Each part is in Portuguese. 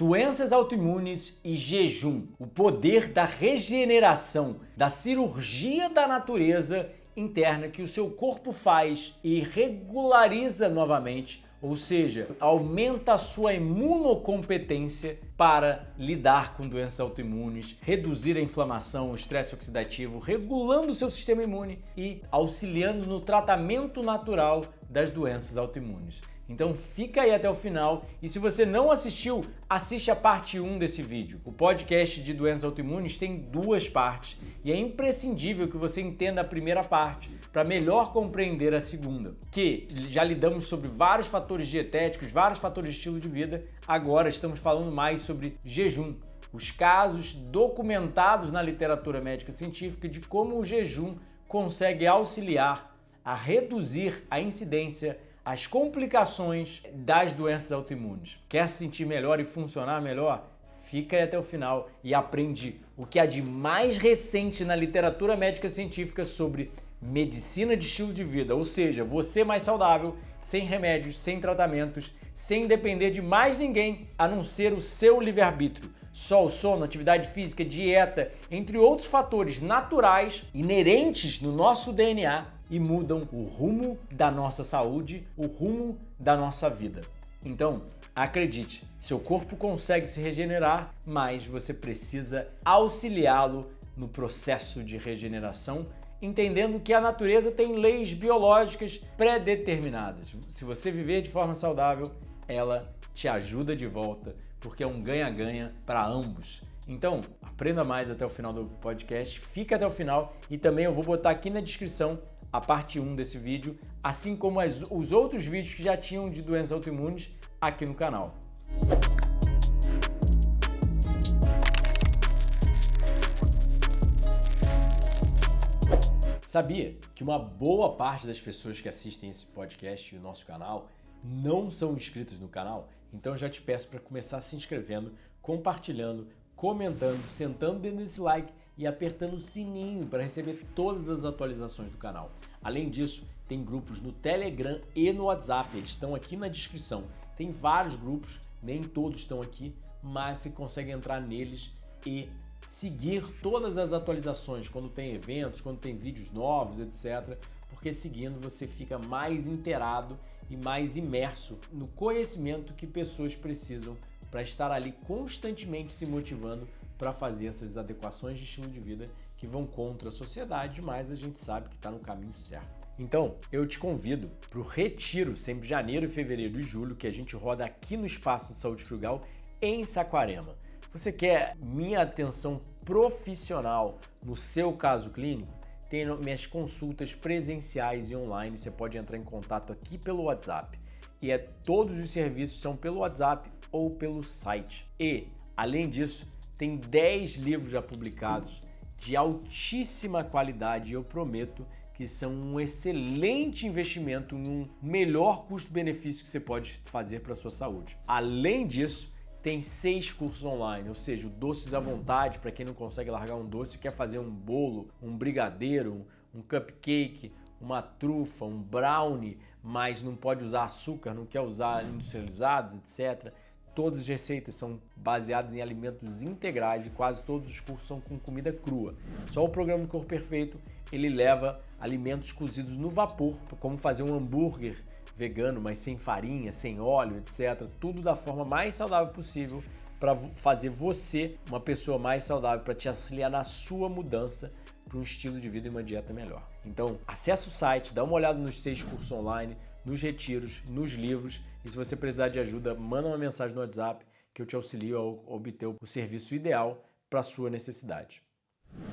Doenças autoimunes e jejum, o poder da regeneração, da cirurgia da natureza interna que o seu corpo faz e regulariza novamente, ou seja, aumenta a sua imunocompetência para lidar com doenças autoimunes, reduzir a inflamação, o estresse oxidativo, regulando o seu sistema imune e auxiliando no tratamento natural das doenças autoimunes. Então fica aí até o final e se você não assistiu, assiste a parte 1 desse vídeo. O podcast de doenças autoimunes tem 2 partes e é imprescindível que você entenda a primeira parte para melhor compreender a segunda, que já lidamos sobre vários fatores dietéticos, vários fatores de estilo de vida, agora estamos falando mais sobre jejum. Os casos documentados na literatura médica científica de como o jejum consegue auxiliar a reduzir a incidência, as complicações das doenças autoimunes. Quer se sentir melhor e funcionar melhor? Fica aí até o final e aprende o que há de mais recente na literatura médica científica sobre medicina de estilo de vida, ou seja, você mais saudável, sem remédios, sem tratamentos, sem depender de mais ninguém a não ser o seu livre-arbítrio. Só o sono, atividade física, dieta, entre outros fatores naturais inerentes no nosso DNA e mudam o rumo da nossa saúde, o rumo da nossa vida. Então, acredite, seu corpo consegue se regenerar, mas você precisa auxiliá-lo no processo de regeneração, entendendo que a natureza tem leis biológicas pré-determinadas. Se você viver de forma saudável, ela te ajuda de volta, porque é um ganha-ganha para ambos. Então, aprenda mais até o final do podcast, fica até o final e também eu vou botar aqui na descrição a parte 1 desse vídeo, assim como os outros vídeos que já tinham de doenças autoimunes aqui no canal. Sabia que uma boa parte das pessoas que assistem esse podcast e o nosso canal não são inscritos no canal? Então já te peço para começar se inscrevendo, compartilhando, comentando, sentando dentro desse like e apertando o sininho para receber todas as atualizações do canal. Além disso, tem grupos no Telegram e no WhatsApp, eles estão aqui na descrição. Tem vários grupos, nem todos estão aqui, mas você consegue entrar neles e seguir todas as atualizações, quando tem eventos, quando tem vídeos novos, etc. Porque seguindo você fica mais inteirado e mais imerso no conhecimento que pessoas precisam para estar ali constantemente se motivando para fazer essas adequações de estilo de vida que vão contra a sociedade, mas a gente sabe que está no caminho certo. Então, eu te convido para o retiro, sempre janeiro, fevereiro e julho, que a gente roda aqui no Espaço de Saúde Frugal, em Saquarema. Você quer minha atenção profissional no seu caso clínico? Tenho minhas consultas presenciais e online, você pode entrar em contato aqui pelo WhatsApp. E todos os serviços são pelo WhatsApp ou pelo site. E, além disso, tem 10 livros já publicados de altíssima qualidade e eu prometo que são um excelente investimento, um melhor custo-benefício que você pode fazer para a sua saúde. Além disso, tem 6 cursos online, ou seja, o Doces à Vontade, para quem não consegue largar um doce, quer fazer um bolo, um brigadeiro, um cupcake, uma trufa, um brownie, mas não pode usar açúcar, não quer usar industrializados, etc. Todas as receitas são baseadas em alimentos integrais e quase todos os cursos são com comida crua. Só o programa do Corpo Perfeito, ele leva alimentos cozidos no vapor, como fazer um hambúrguer vegano, mas sem farinha, sem óleo, etc. Tudo da forma mais saudável possível para fazer você uma pessoa mais saudável, para te auxiliar na sua mudança para um estilo de vida e uma dieta melhor. Então, acessa o site, dá uma olhada nos 6 cursos online, nos retiros, nos livros e se você precisar de ajuda, manda uma mensagem no WhatsApp que eu te auxilio a obter o serviço ideal para a sua necessidade.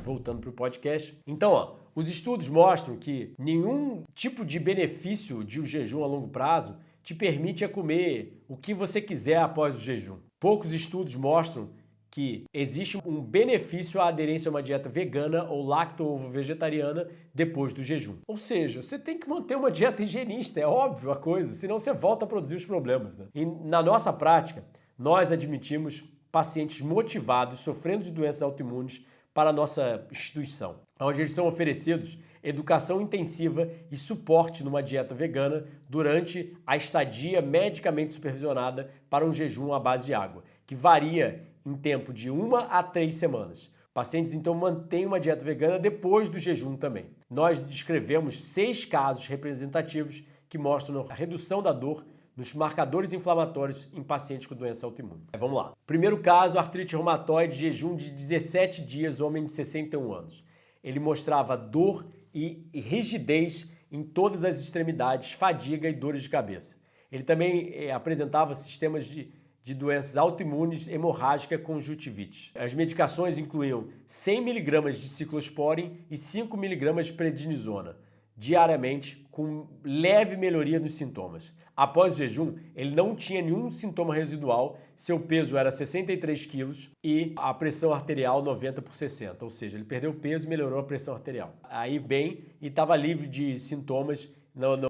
Voltando para o podcast. Então, os estudos mostram que nenhum tipo de benefício de um jejum a longo prazo te permite comer o que você quiser após o jejum. Poucos estudos mostram que existe um benefício à aderência a uma dieta vegana ou lacto-vegetariana depois do jejum. Ou seja, você tem que manter uma dieta higienista, é óbvio a coisa, senão você volta a produzir os problemas, né? E na nossa prática, nós admitimos pacientes motivados, sofrendo de doenças autoimunes, para a nossa instituição, onde eles são oferecidos educação intensiva e suporte numa dieta vegana durante a estadia medicamente supervisionada para um jejum à base de água. que varia em tempo de 1 a 3 semanas. Pacientes, então, mantêm uma dieta vegana depois do jejum também. Nós descrevemos 6 casos representativos que mostram a redução da dor nos marcadores inflamatórios em pacientes com doença autoimune. Vamos lá. Primeiro caso, artrite reumatoide, jejum de 17 dias, homem de 61 anos. Ele mostrava dor e rigidez em todas as extremidades, fadiga e dores de cabeça. Ele também apresentava sistemas de doenças autoimunes, hemorrágica, conjuntivite. As medicações incluíam 100 mg de ciclosporin e 5 mg de prednisona, diariamente, com leve melhoria nos sintomas. Após o jejum, ele não tinha nenhum sintoma residual, seu peso era 63 quilos e a pressão arterial 90/60, ou seja, ele perdeu peso e melhorou a pressão arterial. Aí bem, e estava livre de sintomas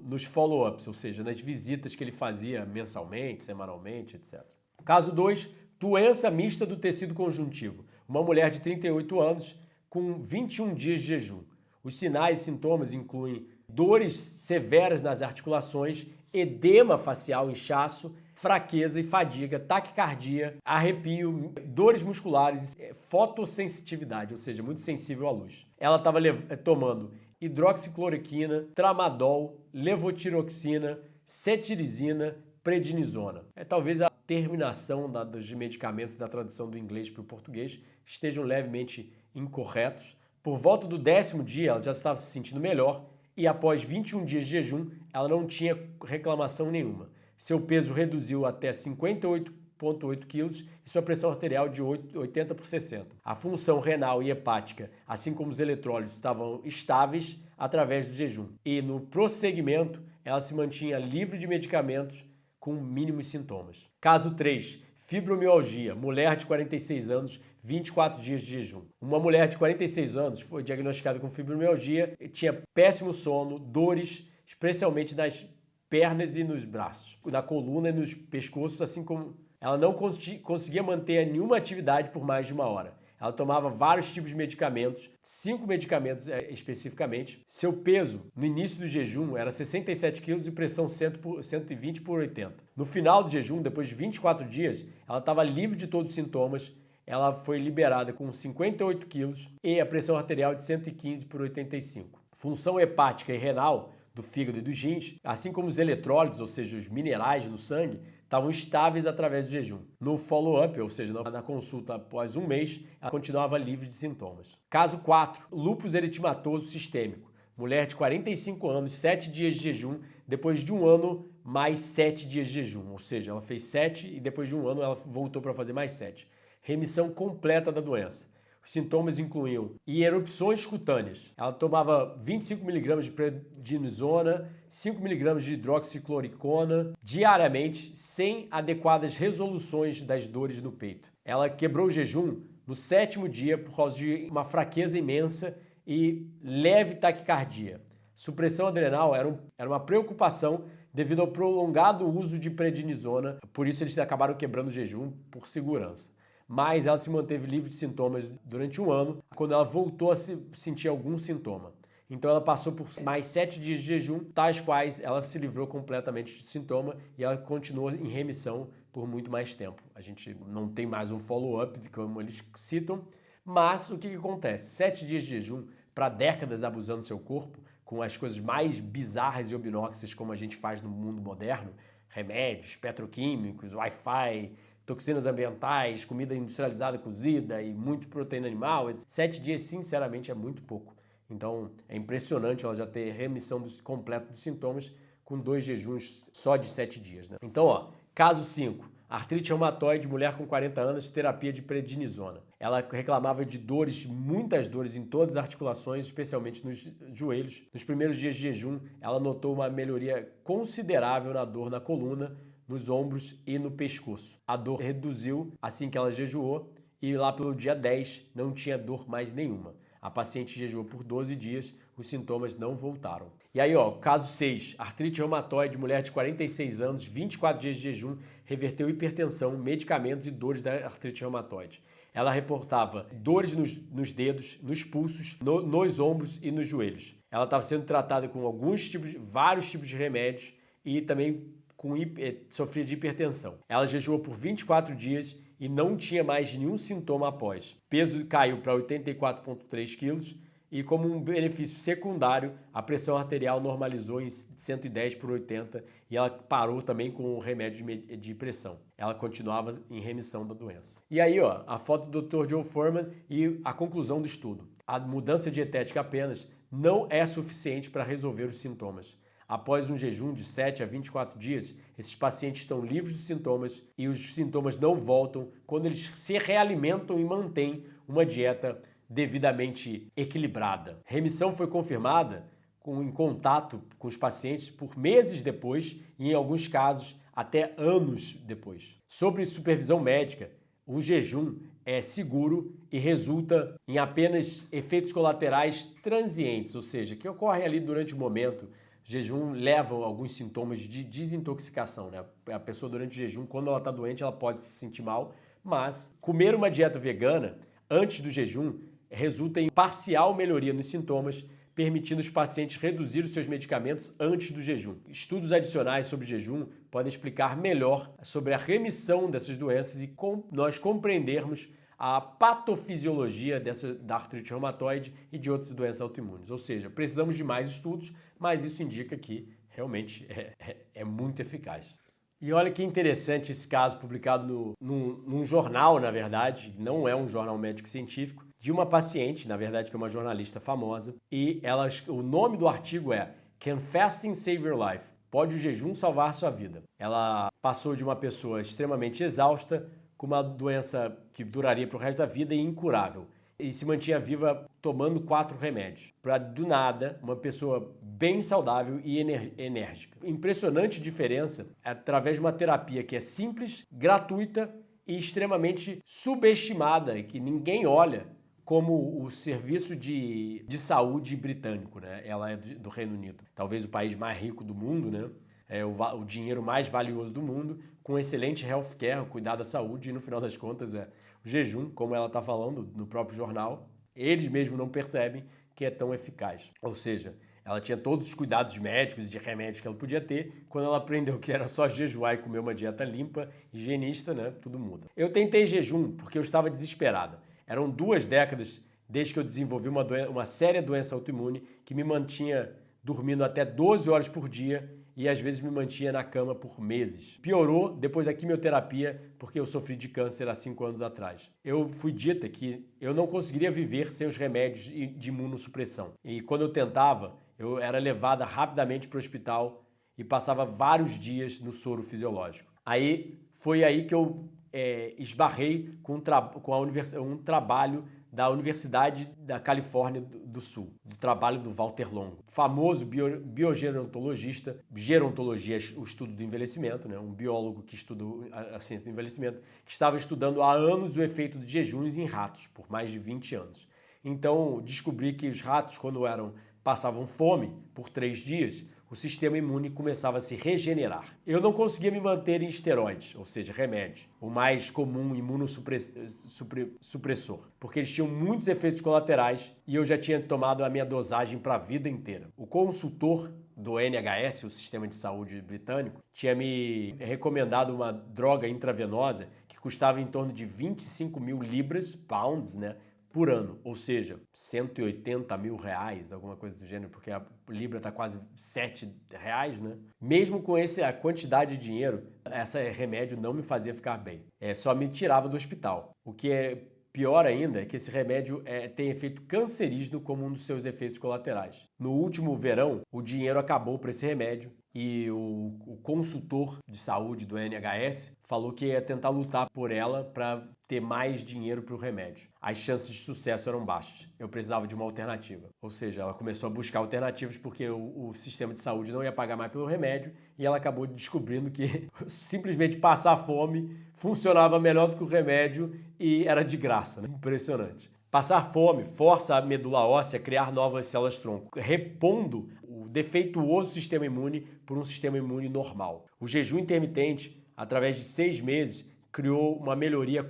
nos follow-ups, ou seja, nas visitas que ele fazia mensalmente, semanalmente, etc. Caso 2, doença mista do tecido conjuntivo. Uma mulher de 38 anos com 21 dias de jejum. Os sinais e sintomas incluem dores severas nas articulações, edema facial, inchaço, fraqueza e fadiga, taquicardia, arrepio, dores musculares, fotossensitividade, ou seja, muito sensível à luz. Ela estava tomando hidroxicloroquina, tramadol, levotiroxina, cetirizina, prednisona. Talvez a terminação dos medicamentos da tradução do inglês para o português estejam levemente incorretos. Por volta do 10º dia, ela já estava se sentindo melhor e após 21 dias de jejum, ela não tinha reclamação nenhuma. Seu peso reduziu até 58,8 quilos e sua pressão arterial de 80/60. A função renal e hepática, assim como os eletrólitos, estavam estáveis através do jejum. E no prosseguimento, ela se mantinha livre de medicamentos com mínimos sintomas. Caso 3, fibromialgia, mulher de 46 anos, 24 dias de jejum. Uma mulher de 46 anos foi diagnosticada com fibromialgia, tinha péssimo sono, dores, especialmente nas pernas e nos braços, na coluna e nos pescoços, assim como ela não conseguia manter nenhuma atividade por mais de 1 hora. Ela tomava vários tipos de medicamentos, 5 medicamentos especificamente. Seu peso no início do jejum era 67 quilos e pressão 120/80. No final do jejum, depois de 24 dias, ela estava livre de todos os sintomas. Ela foi liberada com 58 quilos e a pressão arterial de 115/85. Função hepática e renal do fígado e dos rins, assim como os eletrólitos, ou seja, os minerais no sangue, estavam estáveis através do jejum. No follow-up, ou seja, na consulta após 1 mês, ela continuava livre de sintomas. Caso 4, lúpus eritematoso sistêmico. Mulher de 45 anos, 7 dias de jejum, depois de 1 ano, mais 7 dias de jejum. Ou seja, ela fez 7 e depois de 1 ano ela voltou para fazer mais 7. Remissão completa da doença. Os sintomas incluíam erupções cutâneas. Ela tomava 25 mg de prednisona, 5 mg de hidroxicloroquina diariamente, sem adequadas resoluções das dores no peito. Ela quebrou o jejum no 7º dia por causa de uma fraqueza imensa e leve taquicardia. Supressão adrenal era uma preocupação devido ao prolongado uso de prednisona, por isso eles acabaram quebrando o jejum por segurança. Mas ela se manteve livre de sintomas durante 1 ano, quando ela voltou a sentir algum sintoma. Então ela passou por mais 7 dias de jejum, tais quais ela se livrou completamente de sintoma e ela continuou em remissão por muito mais tempo. A gente não tem mais um follow-up, como eles citam, mas o que acontece? 7 dias de jejum, para décadas abusando do seu corpo, com as coisas mais bizarras e obnoxas como a gente faz no mundo moderno, remédios, petroquímicos, Wi-Fi, toxinas ambientais, comida industrializada cozida e muito proteína animal. 7 dias, sinceramente, é muito pouco. Então, é impressionante ela já ter remissão completa dos sintomas com 2 jejuns só de 7 dias, né? Então, caso 5, artrite reumatoide, mulher com 40 anos, terapia de prednisona. Ela reclamava de dores, muitas dores em todas as articulações, especialmente nos joelhos. Nos primeiros dias de jejum, ela notou uma melhoria considerável na dor na coluna, nos ombros e no pescoço. A dor reduziu assim que ela jejuou e lá pelo dia 10 não tinha dor mais nenhuma. A paciente jejuou por 12 dias, os sintomas não voltaram. E aí, caso 6, artrite reumatoide, mulher de 46 anos, 24 dias de jejum, reverteu hipertensão, medicamentos e dores da artrite reumatoide. Ela reportava dores nos dedos, nos pulsos, nos ombros e nos joelhos. Ela estava sendo tratada com vários tipos de remédios e também sofria de hipertensão. Ela jejuou por 24 dias e não tinha mais nenhum sintoma após. O peso caiu para 84,3 quilos e, como um benefício secundário, a pressão arterial normalizou em 110/80 e ela parou também com o remédio de pressão. Ela continuava em remissão da doença. E aí, ó, a foto do Dr. Joe Fuhrman e a conclusão do estudo. A mudança dietética apenas não é suficiente para resolver os sintomas. Após um jejum de 7 a 24 dias, esses pacientes estão livres dos sintomas e os sintomas não voltam quando eles se realimentam e mantêm uma dieta devidamente equilibrada. Remissão foi confirmada em contato com os pacientes por meses depois e, em alguns casos, até anos depois. Sobre supervisão médica, o jejum é seguro e resulta em apenas efeitos colaterais transientes, ou seja, que ocorrem ali durante o momento. O jejum leva a alguns sintomas de desintoxicação, né? A pessoa durante o jejum, quando ela está doente, ela pode se sentir mal, mas comer uma dieta vegana antes do jejum resulta em parcial melhoria nos sintomas, permitindo os pacientes reduzir os seus medicamentos antes do jejum. Estudos adicionais sobre jejum podem explicar melhor sobre a remissão dessas doenças e nós compreendermos a patofisiologia da artrite reumatoide e de outras doenças autoimunes. Ou seja, precisamos de mais estudos, mas isso indica que realmente é muito eficaz. E olha que interessante esse caso publicado num jornal, na verdade, não é um jornal médico-científico, de uma paciente, na verdade que é uma jornalista famosa, e o nome do artigo é Can Fasting Save Your Life? Pode o jejum salvar sua vida? Ela passou de uma pessoa extremamente exausta, com uma doença que duraria para o resto da vida e incurável, e se mantinha viva tomando 4 remédios. Para, do nada, uma pessoa bem saudável e enérgica. Impressionante diferença através de uma terapia que é simples, gratuita e extremamente subestimada, e que ninguém olha como o serviço de saúde britânico, né? Ela é do Reino Unido, talvez o país mais rico do mundo, né? É o dinheiro mais valioso do mundo, com excelente healthcare, cuidado da saúde, e no final das contas o jejum, como ela está falando no próprio jornal, eles mesmos não percebem que é tão eficaz. Ou seja, ela tinha todos os cuidados médicos e de remédios que ela podia ter, quando ela aprendeu que era só jejuar e comer uma dieta limpa, higienista, né? Tudo muda. Eu tentei jejum porque eu estava desesperada. Eram 2 décadas desde que eu desenvolvi uma séria doença autoimune que me mantinha dormindo até 12 horas por dia e às vezes me mantinha na cama por meses. Piorou depois da quimioterapia porque eu sofri de câncer há 5 anos atrás. Eu fui dita que eu não conseguiria viver sem os remédios de imunossupressão. E quando eu tentava, eu era levada rapidamente para o hospital e passava vários dias no soro fisiológico. Foi aí que eu esbarrei com um trabalho da Universidade da Califórnia do Sul, do trabalho do Walter Longo, famoso biogerontologista. Gerontologia é o estudo do envelhecimento, né? Um biólogo que estuda a ciência do envelhecimento, que estava estudando há anos o efeito de jejuns em ratos, por mais de 20 anos. Então, descobri que os ratos, quando passavam fome por 3 dias, o sistema imune começava a se regenerar. Eu não conseguia me manter em esteroides, ou seja, remédios, o mais comum imunossupressor, porque eles tinham muitos efeitos colaterais e eu já tinha tomado a minha dosagem para a vida inteira. O consultor do NHS, o Sistema de Saúde Britânico, tinha me recomendado uma droga intravenosa que custava em torno de 25 mil libras, pounds, né? Por ano, ou seja, 180 mil reais, alguma coisa do gênero, porque a libra está quase 7 reais, né? Mesmo com a quantidade de dinheiro, esse remédio não me fazia ficar bem. Só me tirava do hospital. O que é pior ainda é que esse remédio tem efeito cancerígeno como um dos seus efeitos colaterais. No último verão, o dinheiro acabou para esse remédio e o consultor de saúde do NHS falou que ia tentar lutar por ela para ter mais dinheiro para o remédio. As chances de sucesso eram baixas. Eu precisava de uma alternativa. Ou seja, ela começou a buscar alternativas porque o sistema de saúde não ia pagar mais pelo remédio e ela acabou descobrindo que simplesmente passar fome funcionava melhor do que o remédio e era de graça, né? Impressionante. Passar fome força a medula óssea a criar novas células-tronco, repondo o defeituoso sistema imune por um sistema imune normal. O jejum intermitente, através de 6 meses, criou uma melhoria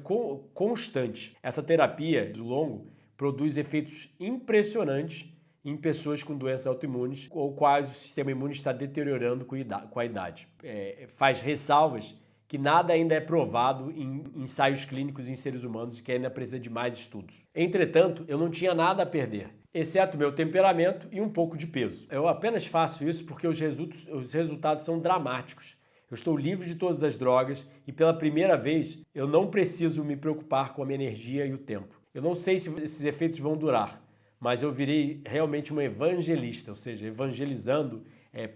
constante. Essa terapia do longo produz efeitos impressionantes em pessoas com doenças autoimunes ou quais o sistema imune está deteriorando com a idade. Faz ressalvas que nada ainda é provado em ensaios clínicos em seres humanos e que ainda precisa de mais estudos. Entretanto, eu não tinha nada a perder, exceto meu temperamento e um pouco de peso. Eu apenas faço isso porque os resultados são dramáticos. Eu estou livre de todas as drogas e pela primeira vez eu não preciso me preocupar com a minha energia e o tempo. Eu não sei se esses efeitos vão durar, mas eu virei realmente um evangelista, ou seja, evangelizando,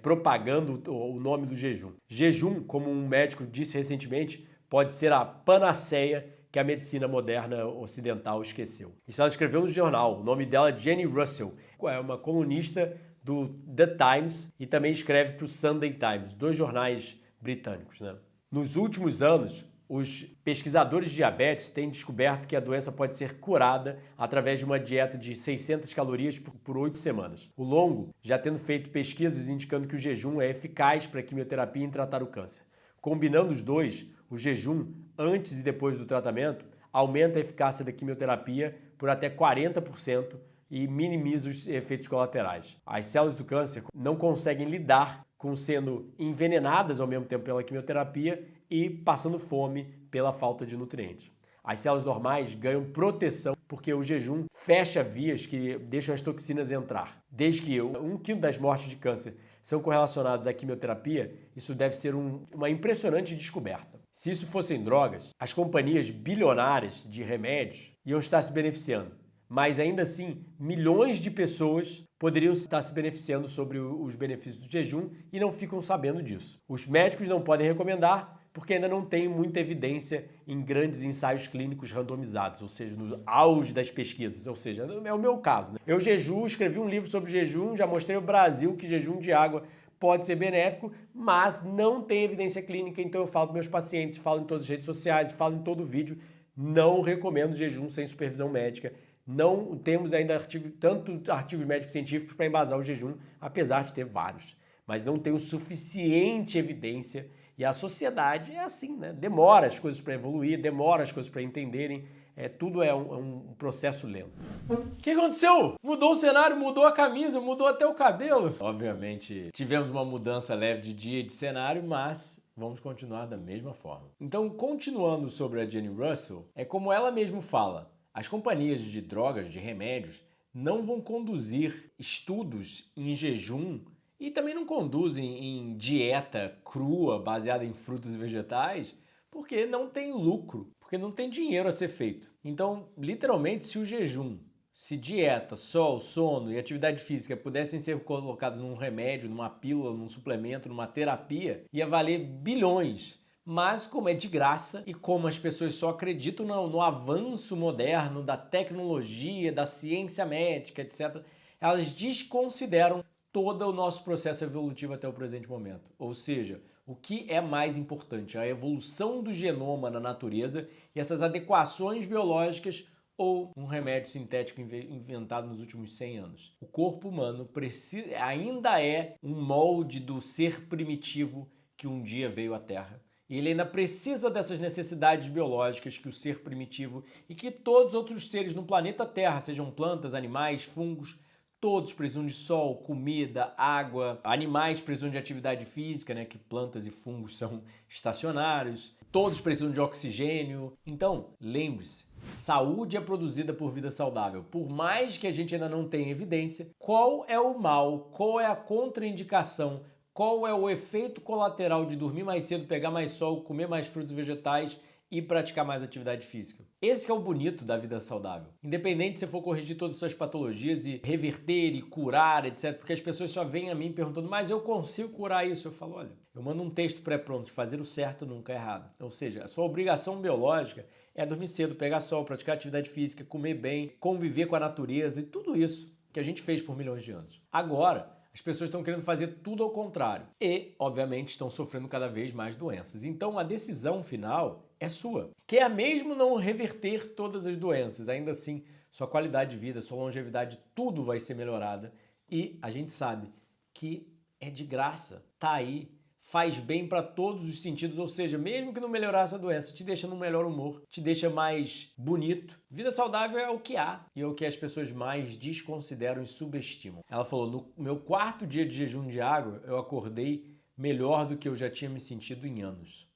propagando o nome do jejum. Jejum, como um médico disse recentemente, pode ser a panaceia que a medicina moderna ocidental esqueceu. Isso ela escreveu no jornal. O nome dela é Jenny Russell. É uma colunista do The Times e também escreve para o Sunday Times, 2 jornais britânicos, né? Nos últimos anos, os pesquisadores de diabetes têm descoberto que a doença pode ser curada através de uma dieta de 600 calorias por 8 semanas. O Longo já tendo feito pesquisas indicando que o jejum é eficaz para a quimioterapia em tratar o câncer. Combinando os dois, o jejum antes e depois do tratamento aumenta a eficácia da quimioterapia por até 40% e minimiza os efeitos colaterais. As células do câncer não conseguem lidar com sendo envenenadas ao mesmo tempo pela quimioterapia e passando fome pela falta de nutrientes. As células normais ganham proteção porque o jejum fecha vias que deixam as toxinas entrar. Desde que 1 quilo das mortes de câncer são correlacionadas à quimioterapia, isso deve ser uma impressionante descoberta. Se isso fossem drogas, as companhias bilionárias de remédios iam estar se beneficiando. Mas ainda assim, milhões de pessoas poderiam estar se beneficiando sobre os benefícios do jejum e não ficam sabendo disso. Os médicos não podem recomendar porque ainda não tem muita evidência em grandes ensaios clínicos randomizados, ou seja, no auge das pesquisas, ou seja, é o meu caso, né? Eu jejuo, escrevi um livro sobre jejum, já mostrei ao Brasil que jejum de água pode ser benéfico, mas não tem evidência clínica, então eu falo para meus pacientes, falo em todas as redes sociais, falo em todo vídeo, não recomendo jejum sem supervisão médica. Não temos ainda tanto artigos médicos científicos para embasar o jejum, apesar de ter vários. Mas não tem o suficiente evidência e a sociedade é assim, né? Demora as coisas para evoluir, demora as coisas para entenderem. Tudo é um processo lento. O que aconteceu? Mudou o cenário, mudou a camisa, mudou até o cabelo. Obviamente, tivemos uma mudança leve de dia e de cenário, mas vamos continuar da mesma forma. Então, continuando sobre a Jenny Russell, é como ela mesma fala. As companhias de drogas, de remédios, não vão conduzir estudos em jejum e também não conduzem em dieta crua, baseada em frutas e vegetais, porque não tem lucro, porque não tem dinheiro a ser feito. Então, literalmente, se o jejum, se dieta, sol, sono e atividade física pudessem ser colocados num remédio, numa pílula, num suplemento, numa terapia, ia valer bilhões. Mas como é de graça e como as pessoas só acreditam no avanço moderno da tecnologia, da ciência médica, etc., elas desconsideram todo o nosso processo evolutivo até o presente momento. Ou seja, o que é mais importante? A evolução do genoma na natureza e essas adequações biológicas ou um remédio sintético inventado nos últimos 100 anos. O corpo humano ainda é um molde do ser primitivo que um dia veio à Terra. E ele ainda precisa dessas necessidades biológicas que o ser primitivo e que todos os outros seres no planeta Terra, sejam plantas, animais, fungos, todos precisam de sol, comida, água. Animais precisam de atividade física, né? Que plantas e fungos são estacionários. Todos precisam de oxigênio. Então, lembre-se, saúde é produzida por vida saudável. Por mais que a gente ainda não tenha evidência, qual é o mal, qual é a contraindicação, qual é o efeito colateral de dormir mais cedo, pegar mais sol, comer mais frutos e vegetais e praticar mais atividade física? Esse que é o bonito da vida saudável. Independente se for corrigir todas as suas patologias e reverter e curar, etc. Porque as pessoas só vêm a mim perguntando, mas eu consigo curar isso? Eu falo, olha, eu mando um texto pré-pronto, fazer o certo nunca é errado. Ou seja, a sua obrigação biológica é dormir cedo, pegar sol, praticar atividade física, comer bem, conviver com a natureza e tudo isso que a gente fez por milhões de anos. Agora, as pessoas estão querendo fazer tudo ao contrário e, obviamente, estão sofrendo cada vez mais doenças. Então, a decisão final é sua. Quer mesmo não reverter todas as doenças, ainda assim, sua qualidade de vida, sua longevidade, tudo vai ser melhorada e a gente sabe que é de graça, tá aí, faz bem para todos os sentidos, ou seja, mesmo que não melhorasse a doença, te deixa no melhor humor, te deixa mais bonito. Vida saudável é o que há e é o que as pessoas mais desconsideram e subestimam. Ela falou, no meu 4º dia de jejum de água, eu acordei melhor do que eu já tinha me sentido em anos.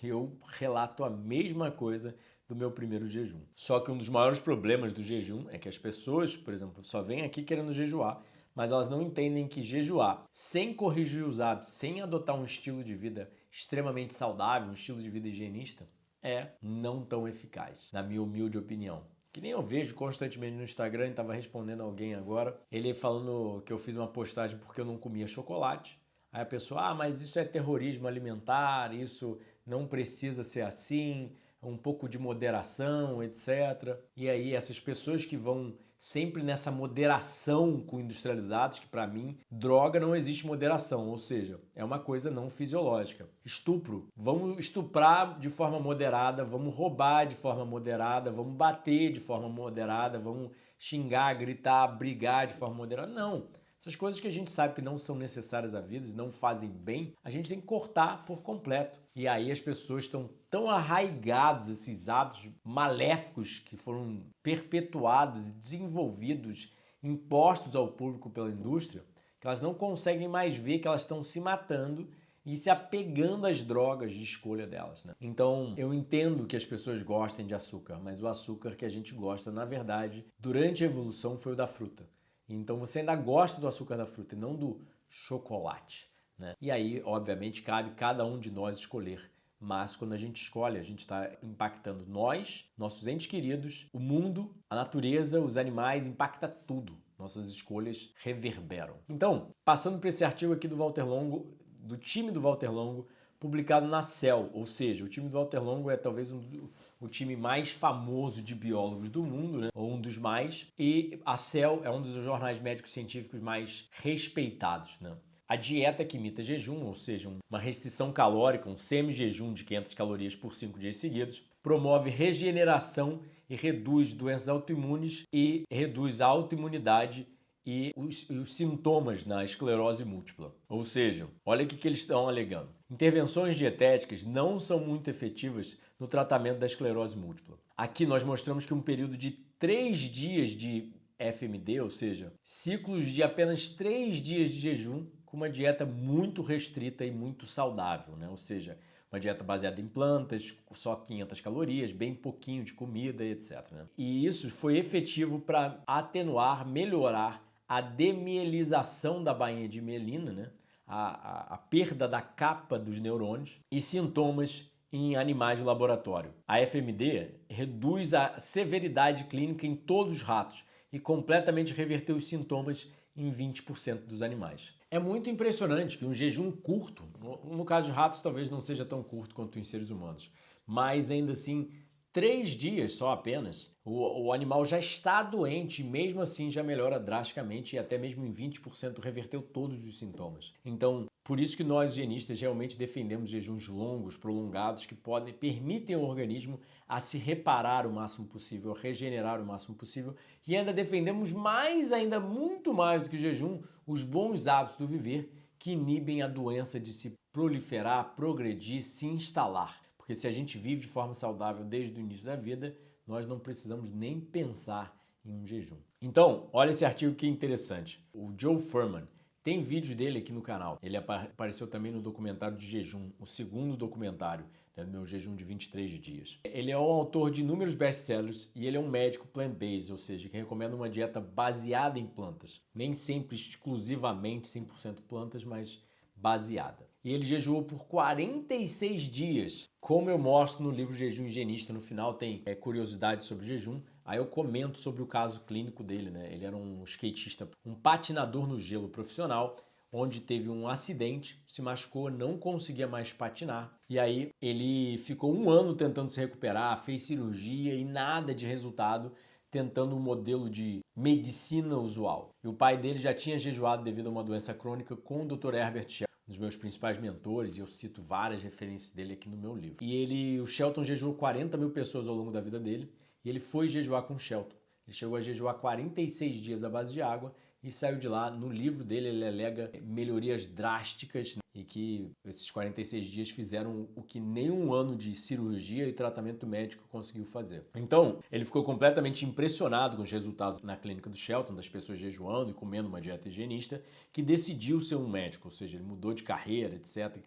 E eu relato a mesma coisa do meu primeiro jejum. Só que um dos maiores problemas do jejum é que as pessoas, por exemplo, só vêm aqui querendo jejuar, mas elas não entendem que jejuar sem corrigir os hábitos, sem adotar um estilo de vida extremamente saudável, um estilo de vida higienista, é não tão eficaz, na minha humilde opinião. Que nem eu vejo constantemente no Instagram, estava respondendo alguém agora, ele falando que eu fiz uma postagem porque eu não comia chocolate. Aí a pessoa, mas isso é terrorismo alimentar, isso não precisa ser assim, um pouco de moderação, etc. E aí essas pessoas que vão sempre nessa moderação com industrializados, que para mim, droga não existe moderação, ou seja, é uma coisa não fisiológica. Estupro, vamos estuprar de forma moderada, vamos roubar de forma moderada, vamos bater de forma moderada, vamos xingar, gritar, brigar de forma moderada. Não. Essas coisas que a gente sabe que não são necessárias à vida e não fazem bem, a gente tem que cortar por completo. E aí as pessoas estão tão arraigados, esses hábitos maléficos que foram perpetuados, desenvolvidos, impostos ao público pela indústria, que elas não conseguem mais ver que elas estão se matando e se apegando às drogas de escolha delas, né? Então, eu entendo que as pessoas gostem de açúcar, mas o açúcar que a gente gosta, na verdade, durante a evolução foi o da fruta. Então você ainda gosta do açúcar da fruta e não do chocolate, né? E aí, obviamente, cabe cada um de nós escolher. Mas quando a gente escolhe, a gente está impactando nós, nossos entes queridos, o mundo, a natureza, os animais, impacta tudo. Nossas escolhas reverberam. Então, passando para esse artigo aqui do Walter Longo, do time do Walter Longo, publicado na Cell, ou seja, o time do Walter Longo é talvez o time mais famoso de biólogos do mundo, né? Ou um dos mais, e a Cell é um dos jornais médicos científicos mais respeitados, né? A dieta que imita jejum, ou seja, uma restrição calórica, um semi-jejum de 500 calorias por 5 dias seguidos, promove regeneração e reduz doenças autoimunes e reduz a autoimunidade e os sintomas na esclerose múltipla. Ou seja, olha o que eles estão alegando. Intervenções dietéticas não são muito efetivas no tratamento da esclerose múltipla. Aqui nós mostramos que um período de 3 dias de FMD, ou seja, ciclos de apenas 3 dias de jejum, com uma dieta muito restrita e muito saudável, né? Ou seja, uma dieta baseada em plantas, só 500 calorias, bem pouquinho de comida, etc. Né? E isso foi efetivo para atenuar, melhorar a demielização da bainha de mielina, né? A perda da capa dos neurônios e sintomas em animais de laboratório. A FMD reduz a severidade clínica em todos os ratos e completamente reverteu os sintomas em 20% dos animais. É muito impressionante que um jejum curto, no caso de ratos talvez não seja tão curto quanto em seres humanos, mas ainda assim 3 dias só apenas, o animal já está doente e mesmo assim já melhora drasticamente e até mesmo em 20% reverteu todos os sintomas. Então, por isso que nós higienistas realmente defendemos jejuns longos, prolongados, que permitem ao organismo a se reparar o máximo possível, a regenerar o máximo possível e ainda defendemos mais, ainda muito mais do que o jejum, os bons hábitos do viver que inibem a doença de se proliferar, progredir, se instalar. Porque se a gente vive de forma saudável desde o início da vida, nós não precisamos nem pensar em um jejum. Então, olha esse artigo que interessante. O Joe Fuhrman, tem vídeos dele aqui no canal. Ele apareceu também no documentário de jejum, o segundo documentário, né, do meu jejum de 23 dias. Ele é um autor de inúmeros best-sellers e ele é um médico plant-based, ou seja, que recomenda uma dieta baseada em plantas. Nem sempre exclusivamente 100% plantas, mas baseada. E ele jejuou por 46 dias, como eu mostro no livro Jejum Higienista. No final tem curiosidades sobre o jejum. Aí eu comento sobre o caso clínico dele, né? Ele era um skatista, um patinador no gelo profissional, onde teve um acidente, se machucou, não conseguia mais patinar. E aí ele ficou 1 ano tentando se recuperar, fez cirurgia e nada de resultado, tentando um modelo de medicina usual. E o pai dele já tinha jejuado devido a uma doença crônica com o Dr. Herbert Shelton, um dos meus principais mentores, e eu cito várias referências dele aqui no meu livro. E o Shelton jejuou 40 mil pessoas ao longo da vida dele, e ele foi jejuar com o Shelton. Ele chegou a jejuar 46 dias à base de água e saiu de lá. No livro dele ele alega melhorias drásticas e que esses 46 dias fizeram o que nem 1 ano de cirurgia e tratamento médico conseguiu fazer. Então, ele ficou completamente impressionado com os resultados na clínica do Shelton, das pessoas jejuando e comendo uma dieta higienista, que decidiu ser um médico, ou seja, ele mudou de carreira, etc.,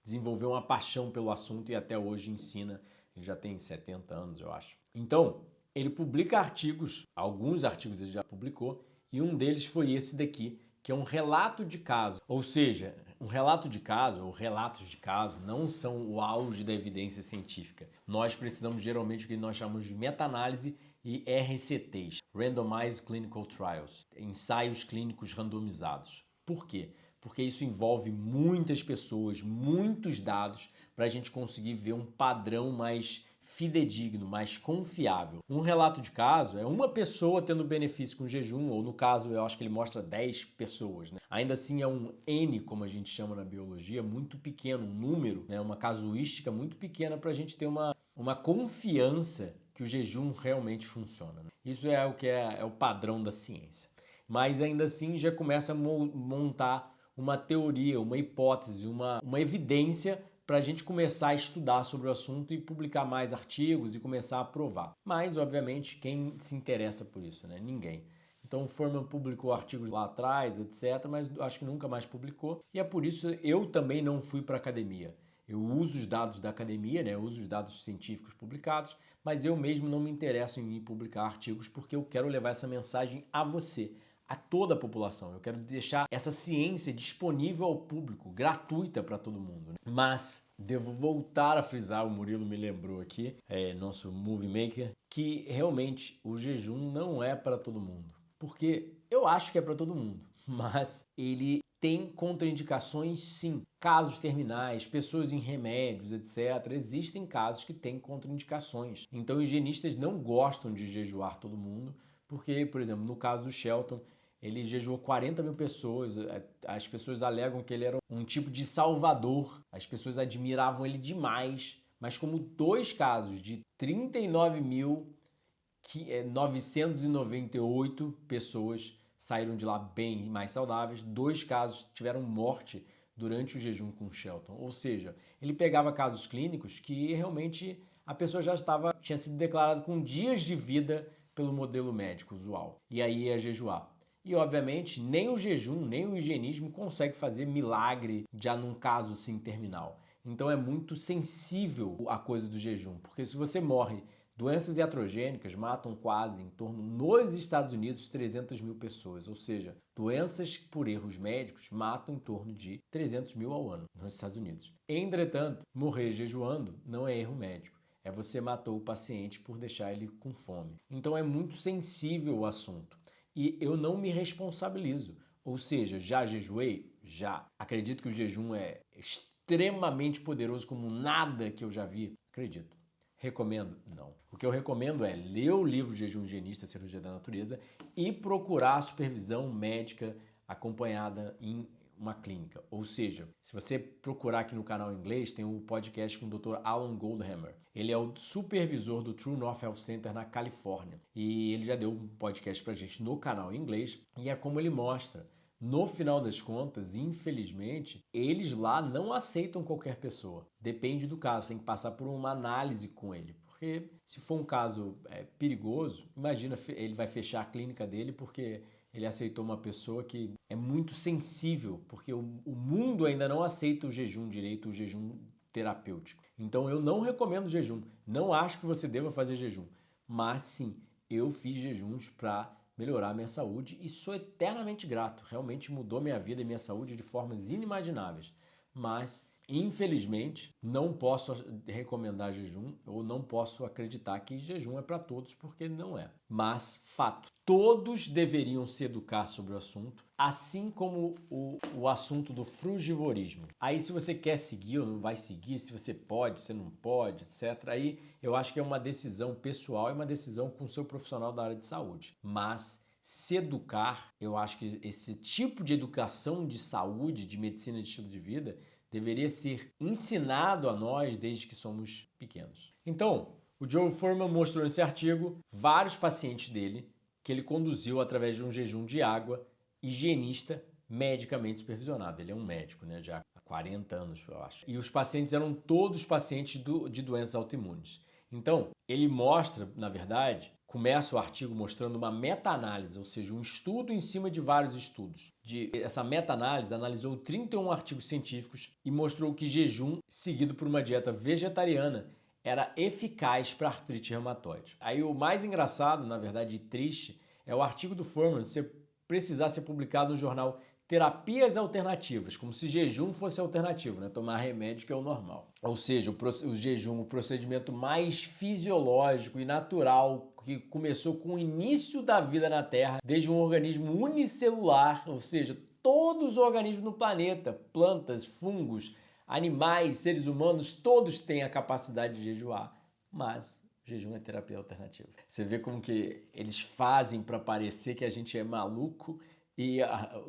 desenvolveu uma paixão pelo assunto e até hoje ensina. Ele já tem 70 anos, eu acho. Então, ele publica artigos, alguns artigos ele já publicou, e um deles foi esse daqui, que é um relato de caso. Ou seja, um relato de caso, ou relatos de caso, não são o auge da evidência científica. Nós precisamos geralmente do que nós chamamos de meta-análise e RCTs, Randomized Clinical Trials, ensaios clínicos randomizados. Por quê? Porque isso envolve muitas pessoas, muitos dados, para a gente conseguir ver um padrão mais fidedigno, mais confiável. Um relato de caso é uma pessoa tendo benefício com jejum, ou no caso eu acho que ele mostra 10 pessoas, né? Ainda assim é um N, como a gente chama na biologia, muito pequeno, um número, né? Uma casuística muito pequena para a gente ter uma confiança que o jejum realmente funciona, né? Isso é o que é o padrão da ciência. Mas ainda assim já começa a montar uma teoria, uma hipótese, uma evidência para a gente começar a estudar sobre o assunto e publicar mais artigos e começar a provar. Mas, obviamente, quem se interessa por isso, né? Ninguém. Então o Fuhrman publicou artigos lá atrás, etc., mas acho que nunca mais publicou. E é por isso eu também não fui para a academia. Eu uso os dados da academia, né? Eu uso os dados científicos publicados, mas eu mesmo não me interesso em publicar artigos porque eu quero levar essa mensagem a você, a toda a população. Eu quero deixar essa ciência disponível ao público, gratuita para todo mundo, né? Mas devo voltar a frisar, o Murilo me lembrou aqui, nosso movie maker, que realmente o jejum não é para todo mundo. Porque eu acho que é para todo mundo, mas ele tem contraindicações sim. Casos terminais, pessoas em remédios, etc. Existem casos que têm contraindicações. Então higienistas não gostam de jejuar todo mundo, porque, por exemplo, no caso do Shelton, ele jejuou 40 mil pessoas, as pessoas alegam que ele era um tipo de salvador, as pessoas admiravam ele demais, mas como 2 casos de 39.998 pessoas saíram de lá bem mais saudáveis, 2 casos tiveram morte durante o jejum com Shelton. Ou seja, ele pegava casos clínicos que realmente a pessoa já tinha sido declarada com dias de vida pelo modelo médico usual, e aí ia jejuar. E, obviamente, nem o jejum, nem o higienismo consegue fazer milagre já num caso assim terminal. Então é muito sensível a coisa do jejum, porque se você morre, doenças iatrogênicas matam quase em torno, nos Estados Unidos, 300 mil pessoas. Ou seja, doenças por erros médicos matam em torno de 300 mil ao ano nos Estados Unidos. Entretanto, morrer jejuando não é erro médico. É você matou o paciente por deixar ele com fome. Então é muito sensível o assunto. E eu não me responsabilizo. Ou seja, já jejuei? Já. Acredito que o jejum é extremamente poderoso como nada que eu já vi? Acredito. Recomendo? Não. O que eu recomendo é ler o livro Jejum Higienista, Cirurgia da Natureza e procurar a supervisão médica acompanhada em uma clínica. Ou seja, se você procurar aqui no canal em inglês, tem um podcast com o Dr. Alan Goldhammer. Ele é o supervisor do True North Health Center na Califórnia. E ele já deu um podcast pra gente no canal em inglês. E é como ele mostra. No final das contas, infelizmente, eles lá não aceitam qualquer pessoa. Depende do caso, tem que passar por uma análise com ele. Porque se for um caso perigoso, imagina, ele vai fechar a clínica dele porque ele aceitou uma pessoa que é muito sensível, porque o mundo ainda não aceita o jejum direito, o jejum terapêutico. Então eu não recomendo jejum, não acho que você deva fazer jejum, mas sim, eu fiz jejuns para melhorar a minha saúde e sou eternamente grato, realmente mudou minha vida e minha saúde de formas inimagináveis, mas infelizmente, não posso recomendar jejum ou não posso acreditar que jejum é para todos, porque não é. Mas, fato, todos deveriam se educar sobre o assunto, assim como o assunto do frugivorismo. Aí, se você quer seguir ou não vai seguir, se você pode, se não pode, etc. Aí, eu acho que é uma decisão pessoal e uma decisão com o seu profissional da área de saúde. Mas se educar, eu acho que esse tipo de educação de saúde, de medicina de estilo de vida, deveria ser ensinado a nós desde que somos pequenos. Então, o Joe Fuhrman mostrou nesse artigo vários pacientes dele que ele conduziu através de um jejum de água, higienista, medicamente supervisionado. Ele é um médico, né, já há 40 anos, eu acho. E os pacientes eram todos pacientes de doenças autoimunes. Então, ele mostra, na verdade, Começa o artigo mostrando uma meta-análise, ou seja, um estudo em cima de vários estudos. Essa meta-análise analisou 31 artigos científicos e mostrou que jejum seguido por uma dieta vegetariana era eficaz para artrite reumatoide. Aí o mais engraçado, na verdade, e triste, é o artigo do Fuhrman precisar ser publicado no jornal Terapias Alternativas, como se jejum fosse alternativo, né? Tomar remédio que é o normal. Ou seja, o jejum, o procedimento mais fisiológico e natural que começou com o início da vida na Terra, desde um organismo unicelular, ou seja, todos os organismos no planeta, plantas, fungos, animais, seres humanos, todos têm a capacidade de jejuar, mas jejum é terapia alternativa. Você vê como que eles fazem para parecer que a gente é maluco e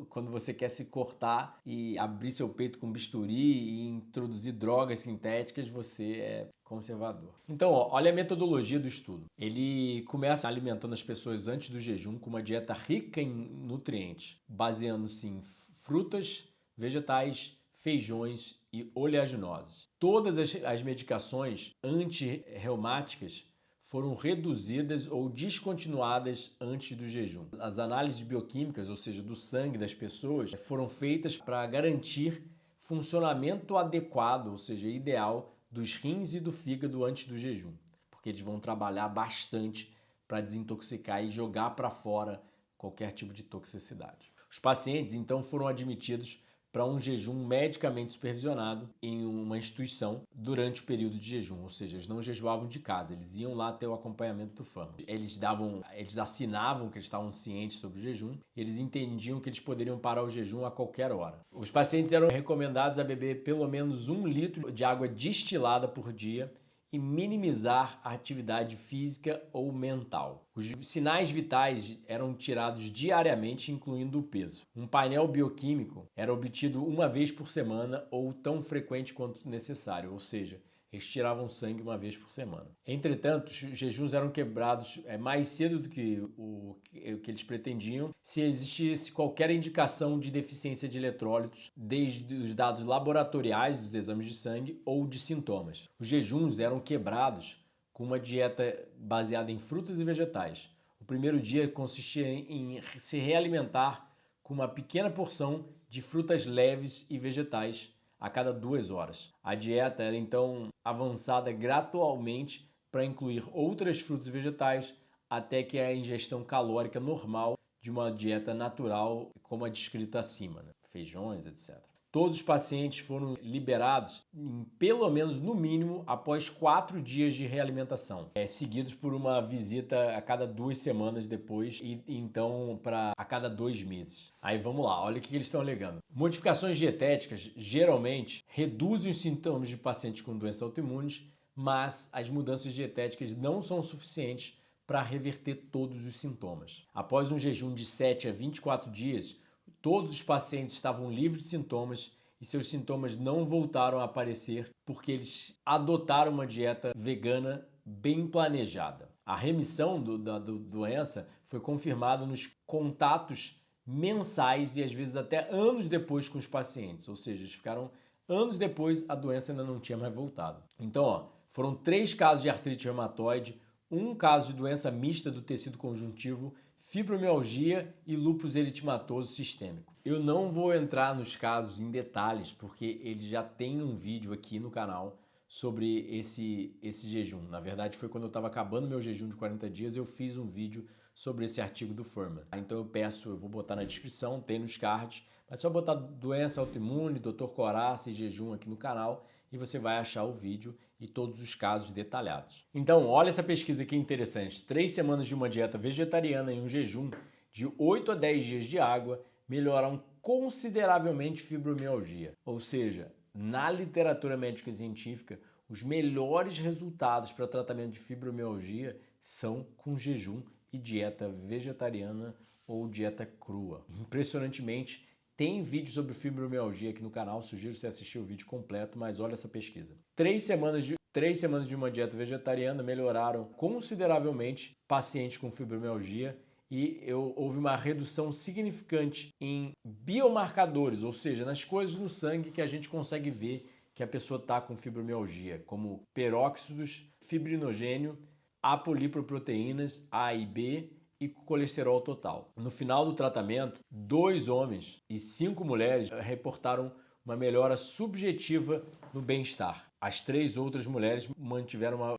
quando você quer se cortar e abrir seu peito com bisturi e introduzir drogas sintéticas, você é conservador. Então, olha a metodologia do estudo. Ele começa alimentando as pessoas antes do jejum com uma dieta rica em nutrientes, baseando-se em frutas, vegetais, feijões e oleaginosas. Todas as medicações antirreumáticas foram reduzidas ou descontinuadas antes do jejum. As análises bioquímicas, ou seja, do sangue das pessoas, foram feitas para garantir funcionamento adequado, ou seja, ideal, dos rins e do fígado antes do jejum, porque eles vão trabalhar bastante para desintoxicar e jogar para fora qualquer tipo de toxicidade. Os pacientes, então, foram admitidos para um jejum medicamente supervisionado em uma instituição durante o período de jejum, ou seja, eles não jejuavam de casa, eles iam lá ter o acompanhamento do Fuhrman. Eles assinavam que eles estavam cientes sobre o jejum, eles entendiam que eles poderiam parar o jejum a qualquer hora. Os pacientes eram recomendados a beber pelo menos 1 litro de água destilada por dia e minimizar a atividade física ou mental. Os sinais vitais eram tirados diariamente, incluindo o peso. Um painel bioquímico era obtido uma vez por semana ou tão frequente quanto necessário, ou seja, eles tiravam sangue uma vez por semana. Entretanto, os jejuns eram quebrados mais cedo do que o que eles pretendiam se existisse qualquer indicação de deficiência de eletrólitos, desde os dados laboratoriais dos exames de sangue ou de sintomas. Os jejuns eram quebrados com uma dieta baseada em frutas e vegetais. O primeiro dia consistia em se realimentar com uma pequena porção de frutas leves e vegetais a cada 2 horas. A dieta era então avançada gradualmente para incluir outras frutas e vegetais até que a ingestão calórica normal de uma dieta natural, como a descrita acima, né? Feijões, etc. Todos os pacientes foram liberados em pelo menos, no mínimo, após 4 dias de realimentação, seguidos por uma visita a cada 2 semanas depois e então para a cada 2 meses. Aí vamos lá, olha o que eles estão alegando. Modificações dietéticas geralmente reduzem os sintomas de pacientes com doenças autoimunes, mas as mudanças dietéticas não são suficientes para reverter todos os sintomas. Após um jejum de 7 a 24 dias, todos os pacientes estavam livres de sintomas e seus sintomas não voltaram a aparecer porque eles adotaram uma dieta vegana bem planejada. A remissão da doença foi confirmada nos contatos mensais e às vezes até anos depois com os pacientes, ou seja, eles ficaram anos depois, a doença ainda não tinha mais voltado. Então, foram 3 casos de artrite reumatoide, 1 caso de doença mista do tecido conjuntivo, fibromialgia e lúpus eritematoso sistêmico. Eu não vou entrar nos casos em detalhes, porque ele já tem um vídeo aqui no canal sobre esse jejum. Na verdade, foi quando eu estava acabando meu jejum de 40 dias, eu fiz um vídeo sobre esse artigo do Fuhrman. Então eu vou botar na descrição, tem nos cards, mas só botar doença autoimune, Dr. Coraça e jejum aqui no canal e você vai achar o vídeo e todos os casos detalhados. Então, olha essa pesquisa aqui interessante. 3 semanas de uma dieta vegetariana e um jejum de 8 a 10 dias de água melhoram consideravelmente fibromialgia. Ou seja, na literatura médica e científica, os melhores resultados para tratamento de fibromialgia são com jejum e dieta vegetariana ou dieta crua. Impressionantemente, tem vídeo sobre fibromialgia aqui no canal, sugiro você assistir o vídeo completo, mas olha essa pesquisa. 3 semanas de uma dieta vegetariana melhoraram consideravelmente pacientes com fibromialgia e houve uma redução significante em biomarcadores, ou seja, nas coisas no sangue que a gente consegue ver que a pessoa está com fibromialgia, como peróxidos, fibrinogênio, apolipoproteínas A e B e colesterol total. No final do tratamento, 2 homens e 5 mulheres reportaram uma melhora subjetiva no bem-estar. As 3 outras mulheres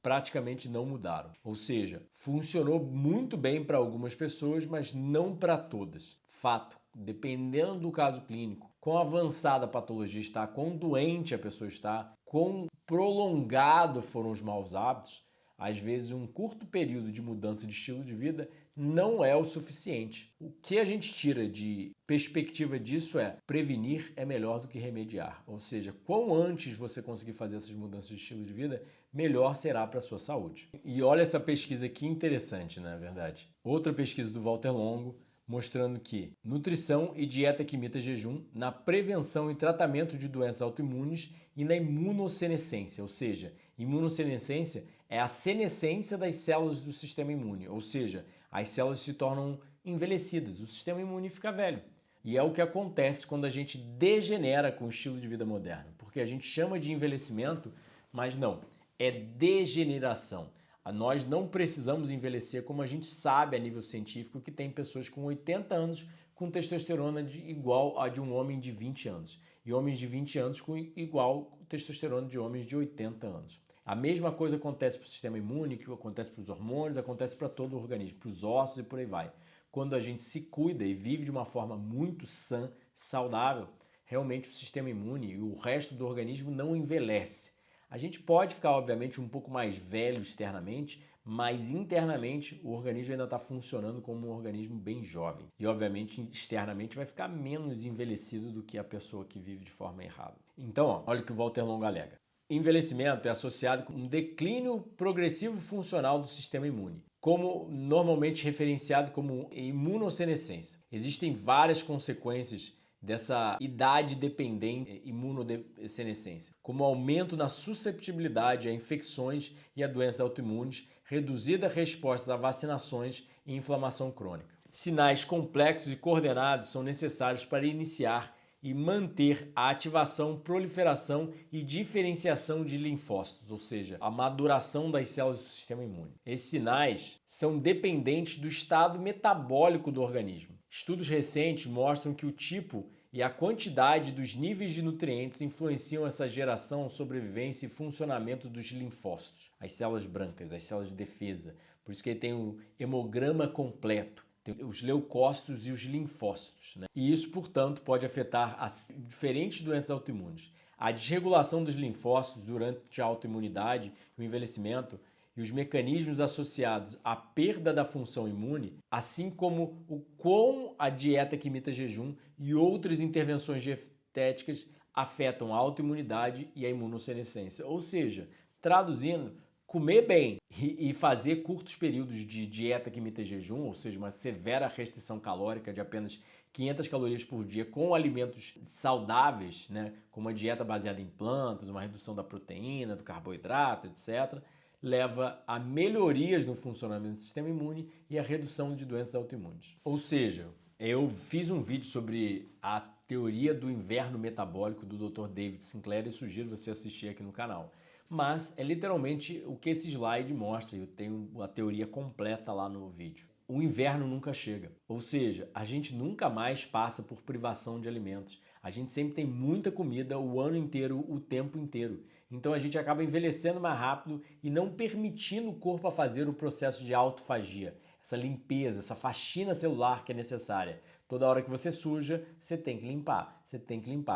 praticamente não mudaram. Ou seja, funcionou muito bem para algumas pessoas, mas não para todas. Fato, dependendo do caso clínico, quão avançada a patologia está, quão doente a pessoa está, quão prolongado foram os maus hábitos, às vezes um curto período de mudança de estilo de vida não é o suficiente. O que a gente tira de perspectiva disso é prevenir é melhor do que remediar. Ou seja, quanto antes você conseguir fazer essas mudanças de estilo de vida, melhor será para a sua saúde. E olha essa pesquisa aqui interessante, na verdade. Outra pesquisa do Walter Longo, mostrando que nutrição e dieta que imita jejum na prevenção e tratamento de doenças autoimunes e na imunossenescência, ou seja, imunossenescência é a senescência das células do sistema imune, ou seja, as células se tornam envelhecidas, o sistema imune fica velho. E é o que acontece quando a gente degenera com o estilo de vida moderno, porque a gente chama de envelhecimento, mas não, é degeneração. Nós não precisamos envelhecer como a gente sabe a nível científico que tem pessoas com 80 anos com testosterona igual a de um homem de 20 anos e homens de 20 anos com igual testosterona de homens de 80 anos. A mesma coisa acontece para o sistema imune, que acontece para os hormônios, acontece para todo o organismo, para os ossos e por aí vai. Quando a gente se cuida e vive de uma forma muito sã, saudável, realmente o sistema imune e o resto do organismo não envelhece. A gente pode ficar, obviamente, um pouco mais velho externamente, mas internamente o organismo ainda está funcionando como um organismo bem jovem. E, obviamente, externamente vai ficar menos envelhecido do que a pessoa que vive de forma errada. Então, olha o que o Walter Longo alega. Envelhecimento é associado com um declínio progressivo funcional do sistema imune, como normalmente referenciado como imunossenescência. Existem várias consequências dessa idade dependente imunossenescência, como aumento na susceptibilidade a infecções e a doenças autoimunes, reduzida resposta a vacinações e inflamação crônica. Sinais complexos e coordenados são necessários para iniciar e manter a ativação, proliferação e diferenciação de linfócitos, ou seja, a maduração das células do sistema imune. Esses sinais são dependentes do estado metabólico do organismo. Estudos recentes mostram que o tipo e a quantidade dos níveis de nutrientes influenciam essa geração, sobrevivência e funcionamento dos linfócitos, as células brancas, as células de defesa. Por isso que ele tem o hemograma completo. Tem os leucócitos e os linfócitos, né? E isso, portanto, pode afetar as diferentes doenças autoimunes. A desregulação dos linfócitos durante a autoimunidade, o envelhecimento e os mecanismos associados à perda da função imune, assim como o quão a dieta que imita jejum e outras intervenções dietéticas afetam a autoimunidade e a imunossenescência. Ou seja, traduzindo, comer bem e fazer curtos períodos de dieta que imita jejum, ou seja, uma severa restrição calórica de apenas 500 calorias por dia com alimentos saudáveis, né, como uma dieta baseada em plantas, uma redução da proteína, do carboidrato, etc., leva a melhorias no funcionamento do sistema imune e a redução de doenças autoimunes. Ou seja, eu fiz um vídeo sobre a teoria do inverno metabólico do Dr. David Sinclair e sugiro você assistir aqui no canal. Mas é literalmente o que esse slide mostra, eu tenho a teoria completa lá no vídeo. O inverno nunca chega, ou seja, a gente nunca mais passa por privação de alimentos. A gente sempre tem muita comida o ano inteiro, o tempo inteiro. Então a gente acaba envelhecendo mais rápido e não permitindo o corpo a fazer o processo de autofagia, essa limpeza, essa faxina celular que é necessária. Toda hora que você suja, você tem que limpar,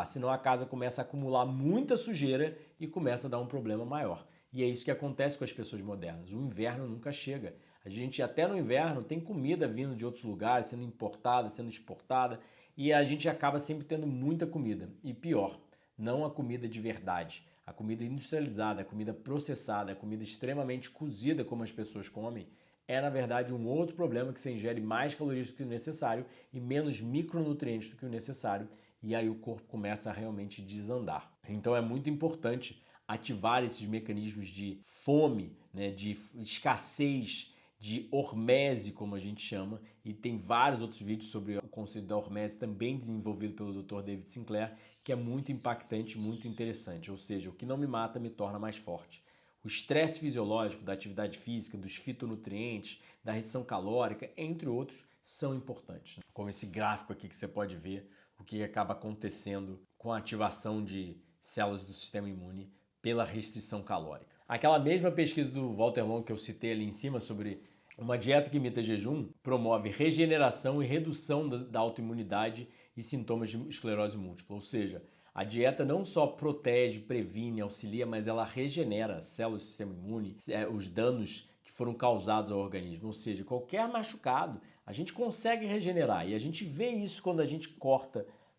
senão a casa começa a acumular muita sujeira e começa a dar um problema maior. E é isso que acontece com as pessoas modernas. O inverno nunca chega. A gente até no inverno tem comida vindo de outros lugares, sendo importada, sendo exportada, e a gente acaba sempre tendo muita comida. E pior, não a comida de verdade. A comida industrializada, a comida processada, a comida extremamente cozida como as pessoas comem, é na verdade um outro problema que você ingere mais calorias do que o necessário e menos micronutrientes do que o necessário, e aí o corpo começa a realmente desandar. Então é muito importante ativar esses mecanismos de fome, né, de escassez, de hormese, como a gente chama, e tem vários outros vídeos sobre o conceito da hormese também desenvolvido pelo Dr. David Sinclair, que é muito impactante, muito interessante, ou seja, o que não me mata me torna mais forte. O estresse fisiológico da atividade física, dos fitonutrientes, da restrição calórica, entre outros, são importantes. Como esse gráfico aqui que você pode ver, o que acaba acontecendo com a ativação de células do sistema imune pela restrição calórica. Aquela mesma pesquisa do Walter Longo que eu citei ali em cima sobre uma dieta que imita jejum promove regeneração e redução da autoimunidade e sintomas de esclerose múltipla, ou seja, a dieta não só protege, previne, auxilia, mas ela regenera células do sistema imune, os danos que foram causados ao organismo. Ou seja, qualquer machucado, a gente consegue regenerar. E a gente vê isso quando a gente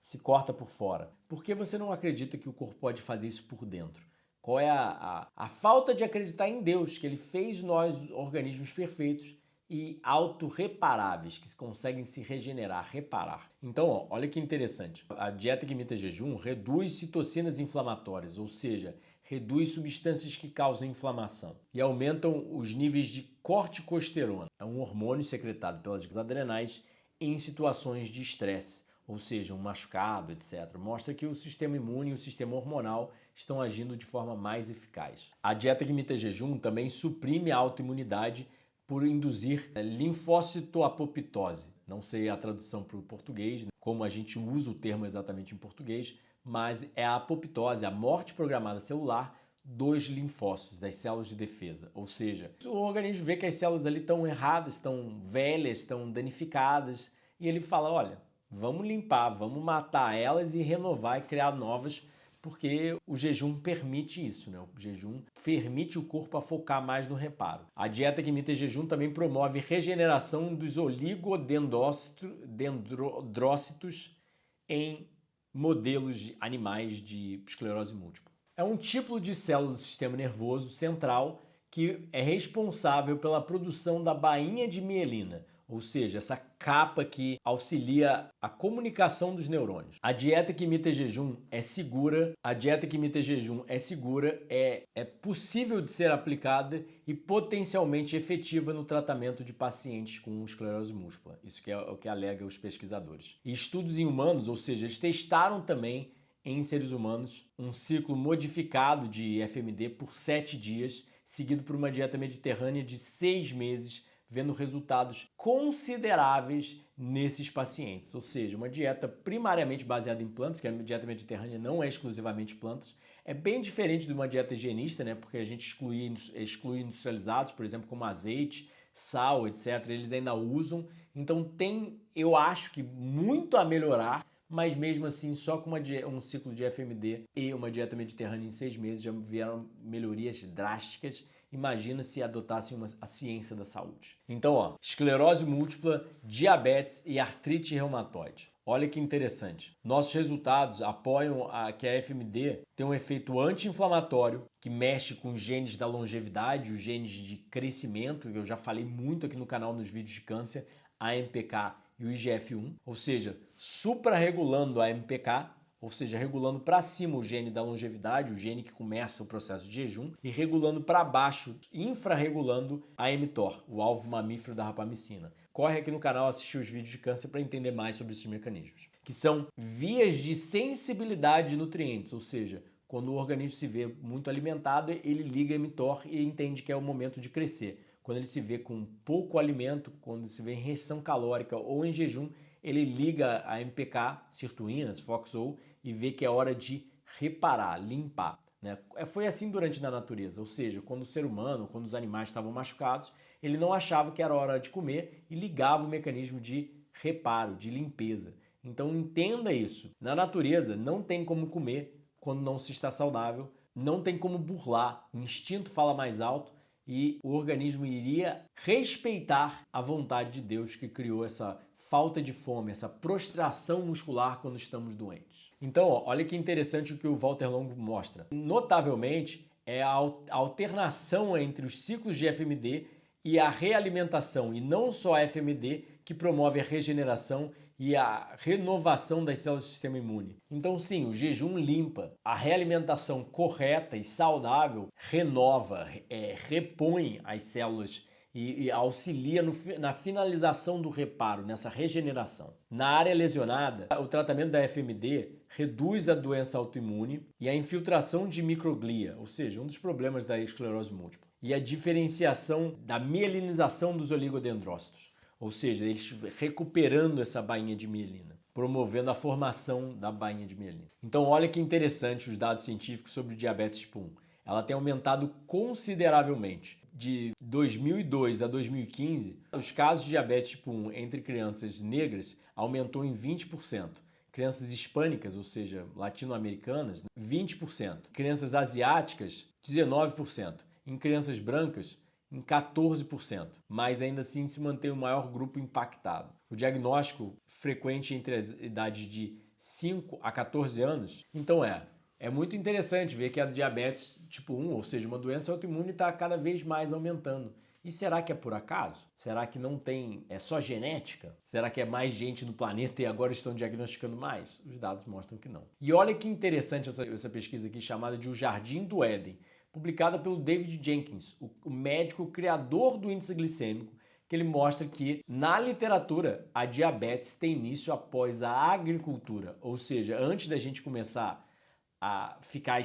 se corta por fora. Por que você não acredita que o corpo pode fazer isso por dentro? Qual é a falta de acreditar em Deus, que Ele fez nós organismos perfeitos e autorreparáveis, que conseguem se regenerar, reparar. Então, olha que interessante. A dieta que imita jejum reduz citocinas inflamatórias, ou seja, reduz substâncias que causam inflamação e aumentam os níveis de corticosterona. É um hormônio secretado pelas adrenais em situações de estresse, ou seja, um machucado, etc. Mostra que o sistema imune e o sistema hormonal estão agindo de forma mais eficaz. A dieta que imita jejum também suprime a autoimunidade por induzir linfocitoapoptose. Não sei a tradução para o português, como a gente usa o termo exatamente em português, mas é a apoptose, a morte programada celular dos linfócitos, das células de defesa. Ou seja, o organismo vê que as células ali estão erradas, estão velhas, estão danificadas, e ele fala, olha, vamos limpar, vamos matar elas e renovar e criar novas, porque o jejum permite isso, né? O jejum permite o corpo a focar mais no reparo. A dieta que imita jejum também promove regeneração dos oligodendrócitos em modelos de animais de esclerose múltipla. É um tipo de célula do sistema nervoso central que é responsável pela produção da bainha de mielina, ou seja, essa capa que auxilia a comunicação dos neurônios. A dieta que imita jejum é segura, é possível de ser aplicada e potencialmente efetiva no tratamento de pacientes com esclerose múltipla. Isso que é o que alega os pesquisadores. E estudos em humanos, ou seja, eles testaram também em seres humanos um ciclo modificado de FMD por 7 dias, seguido por uma dieta mediterrânea de 6 meses, vendo resultados consideráveis nesses pacientes. Ou seja, uma dieta primariamente baseada em plantas, que a dieta mediterrânea não é exclusivamente plantas, é bem diferente de uma dieta higienista, né? Porque a gente exclui industrializados, por exemplo, como azeite, sal, etc. Eles ainda usam. Então tem, eu acho que muito a melhorar, mas mesmo assim, só com um ciclo de FMD e uma dieta mediterrânea em 6 meses já vieram melhorias drásticas. Imagina se adotassem a ciência da saúde. Então, esclerose múltipla, diabetes e artrite reumatoide. Olha que interessante. Nossos resultados apoiam que a FMD tem um efeito anti-inflamatório que mexe com os genes da longevidade, os genes de crescimento, que eu já falei muito aqui no canal nos vídeos de câncer, a AMPK e o IGF-1, ou seja, suprarregulando a AMPK, ou seja, regulando para cima o gene da longevidade, o gene que começa o processo de jejum, e regulando para baixo, infrarregulando a mTOR, o alvo mamífero da rapamicina. Corre aqui no canal assistir os vídeos de câncer para entender mais sobre esses mecanismos, que são vias de sensibilidade de nutrientes, ou seja, quando o organismo se vê muito alimentado, ele liga a mTOR e entende que é o momento de crescer. Quando ele se vê com pouco alimento, quando se vê em restrição calórica ou em jejum, ele liga a MPK, sirtuínas, FOXO, e vê que é hora de reparar, limpar, né? Foi assim durante a natureza, ou seja, quando o ser humano, quando os animais estavam machucados, ele não achava que era hora de comer e ligava o mecanismo de reparo, de limpeza. Então entenda isso. Na natureza não tem como comer quando não se está saudável, não tem como burlar, o instinto fala mais alto e o organismo iria respeitar a vontade de Deus que criou essa falta de fome, essa prostração muscular quando estamos doentes. Então, olha que interessante o que o Walter Longo mostra. Notavelmente, é a alternação entre os ciclos de FMD e a realimentação, e não só a FMD, que promove a regeneração e a renovação das células do sistema imune. Então sim, o jejum limpa, a realimentação correta e saudável renova, repõe as células e auxilia na finalização do reparo, nessa regeneração. Na área lesionada, o tratamento da FMD reduz a doença autoimune e a infiltração de microglia, ou seja, um dos problemas da esclerose múltipla, e a diferenciação da mielinização dos oligodendrócitos, ou seja, eles recuperando essa bainha de mielina, promovendo a formação da bainha de mielina. Então olha que interessante os dados científicos sobre o diabetes tipo 1. Ela tem aumentado consideravelmente. De 2002 a 2015, os casos de diabetes tipo 1 entre crianças negras aumentou em 20%. Crianças hispânicas, ou seja, latino-americanas, 20%. Crianças asiáticas, 19%. Em crianças brancas, em 14%. Mas ainda assim se mantém o maior grupo impactado. O diagnóstico frequente entre as idades de 5 a 14 anos, então é muito interessante ver que a diabetes tipo 1, ou seja, uma doença autoimune, está cada vez mais aumentando. E será que é por acaso? Será que não tem, é só genética? Será que é mais gente no planeta e agora estão diagnosticando mais? Os dados mostram que não. E olha que interessante essa pesquisa aqui chamada de O Jardim do Éden, publicada pelo David Jenkins, o médico criador do índice glicêmico, que ele mostra que, na literatura, a diabetes tem início após a agricultura, ou seja, antes da gente começar a ficar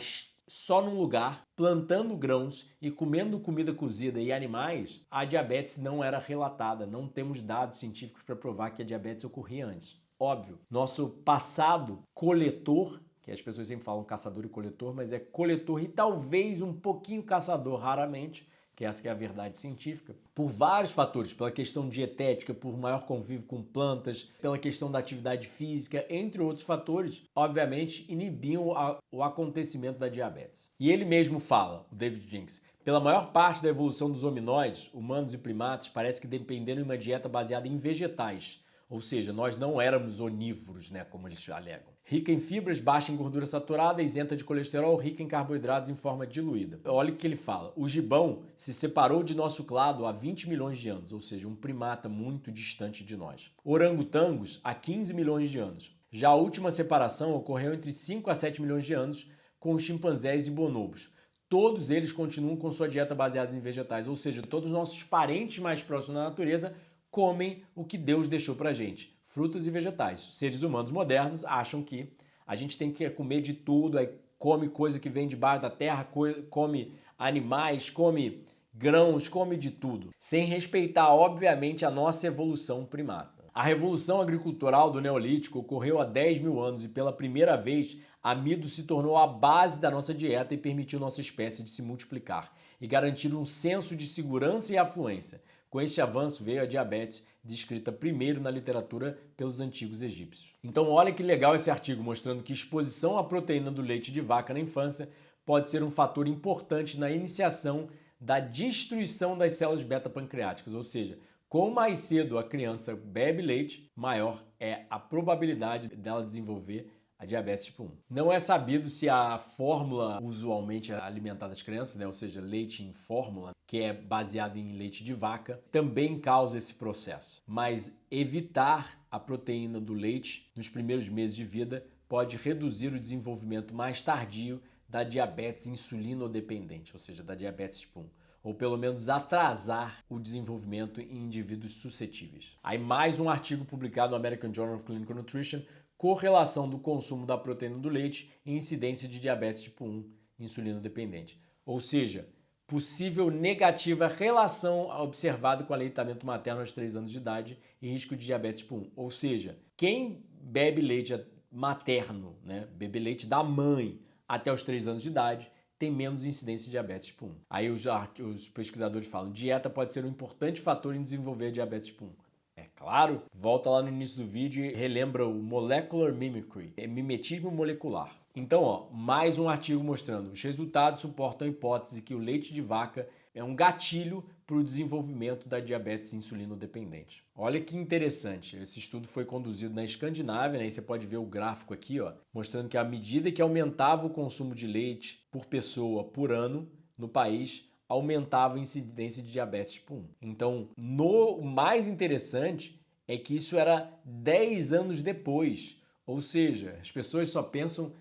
só num lugar, plantando grãos e comendo comida cozida e animais, a diabetes não era relatada. Não temos dados científicos para provar que a diabetes ocorria antes. Óbvio, nosso passado coletor, que as pessoas sempre falam caçador e coletor, mas é coletor e talvez um pouquinho caçador, raramente, que essa que é a verdade científica, por vários fatores, pela questão dietética, por maior convívio com plantas, pela questão da atividade física, entre outros fatores, obviamente inibiam o acontecimento da diabetes. E ele mesmo fala, o David Jenkins, pela maior parte da evolução dos hominoides, humanos e primatas, parece que dependeram de uma dieta baseada em vegetais, ou seja, nós não éramos onívoros, né, como eles alegam. Rica em fibras, baixa em gordura saturada, isenta de colesterol, rica em carboidratos em forma diluída. Olha o que ele fala. O gibão se separou de nosso clado há 20 milhões de anos, ou seja, um primata muito distante de nós. Orangotangos há 15 milhões de anos. Já a última separação ocorreu entre 5 a 7 milhões de anos com os chimpanzés e bonobos. Todos eles continuam com sua dieta baseada em vegetais, ou seja, todos os nossos parentes mais próximos da natureza comem o que Deus deixou pra gente, frutas e vegetais. Seres humanos modernos acham que a gente tem que comer de tudo, aí come coisa que vem debaixo da terra, come animais, come grãos, come de tudo, sem respeitar, obviamente, a nossa evolução primata. A revolução agricultural do Neolítico ocorreu há 10 mil anos e pela primeira vez amido se tornou a base da nossa dieta e permitiu nossa espécie de se multiplicar e garantir um senso de segurança e afluência. Com este avanço veio a diabetes, descrita primeiro na literatura pelos antigos egípcios. Então olha que legal esse artigo mostrando que exposição à proteína do leite de vaca na infância pode ser um fator importante na iniciação da destruição das células beta-pancreáticas, ou seja, quanto mais cedo a criança bebe leite, maior é a probabilidade dela desenvolver a diabetes tipo 1. Não é sabido se a fórmula usualmente alimentada das crianças, né, ou seja, leite em fórmula, que é baseado em leite de vaca, também causa esse processo. Mas evitar a proteína do leite nos primeiros meses de vida pode reduzir o desenvolvimento mais tardio da diabetes insulino-dependente, ou seja, da diabetes tipo 1. Ou pelo menos atrasar o desenvolvimento em indivíduos suscetíveis. Aí mais um artigo publicado no American Journal of Clinical Nutrition, correlação do consumo da proteína do leite e incidência de diabetes tipo 1 insulino-dependente. Ou seja, possível negativa relação observada com o aleitamento materno aos 3 anos de idade e risco de diabetes tipo 1. Ou seja, quem bebe leite materno, né, bebe leite da mãe até os 3 anos de idade, tem menos incidência de diabetes tipo 1. Aí os pesquisadores falam, dieta pode ser um importante fator em desenvolver diabetes tipo 1. É claro, volta lá no início do vídeo e relembra o Molecular Mimicry, mimetismo molecular. Então, ó, mais um artigo mostrando os resultados suportam a hipótese que o leite de vaca é um gatilho para o desenvolvimento da diabetes insulino-dependente. Olha que interessante, esse estudo foi conduzido na Escandinávia, né? E você pode ver o gráfico aqui, ó, mostrando que à medida que aumentava o consumo de leite por pessoa por ano no país, aumentava a incidência de diabetes tipo 1. Então, o mais interessante é que isso era 10 anos depois. Ou seja, as pessoas só pensam,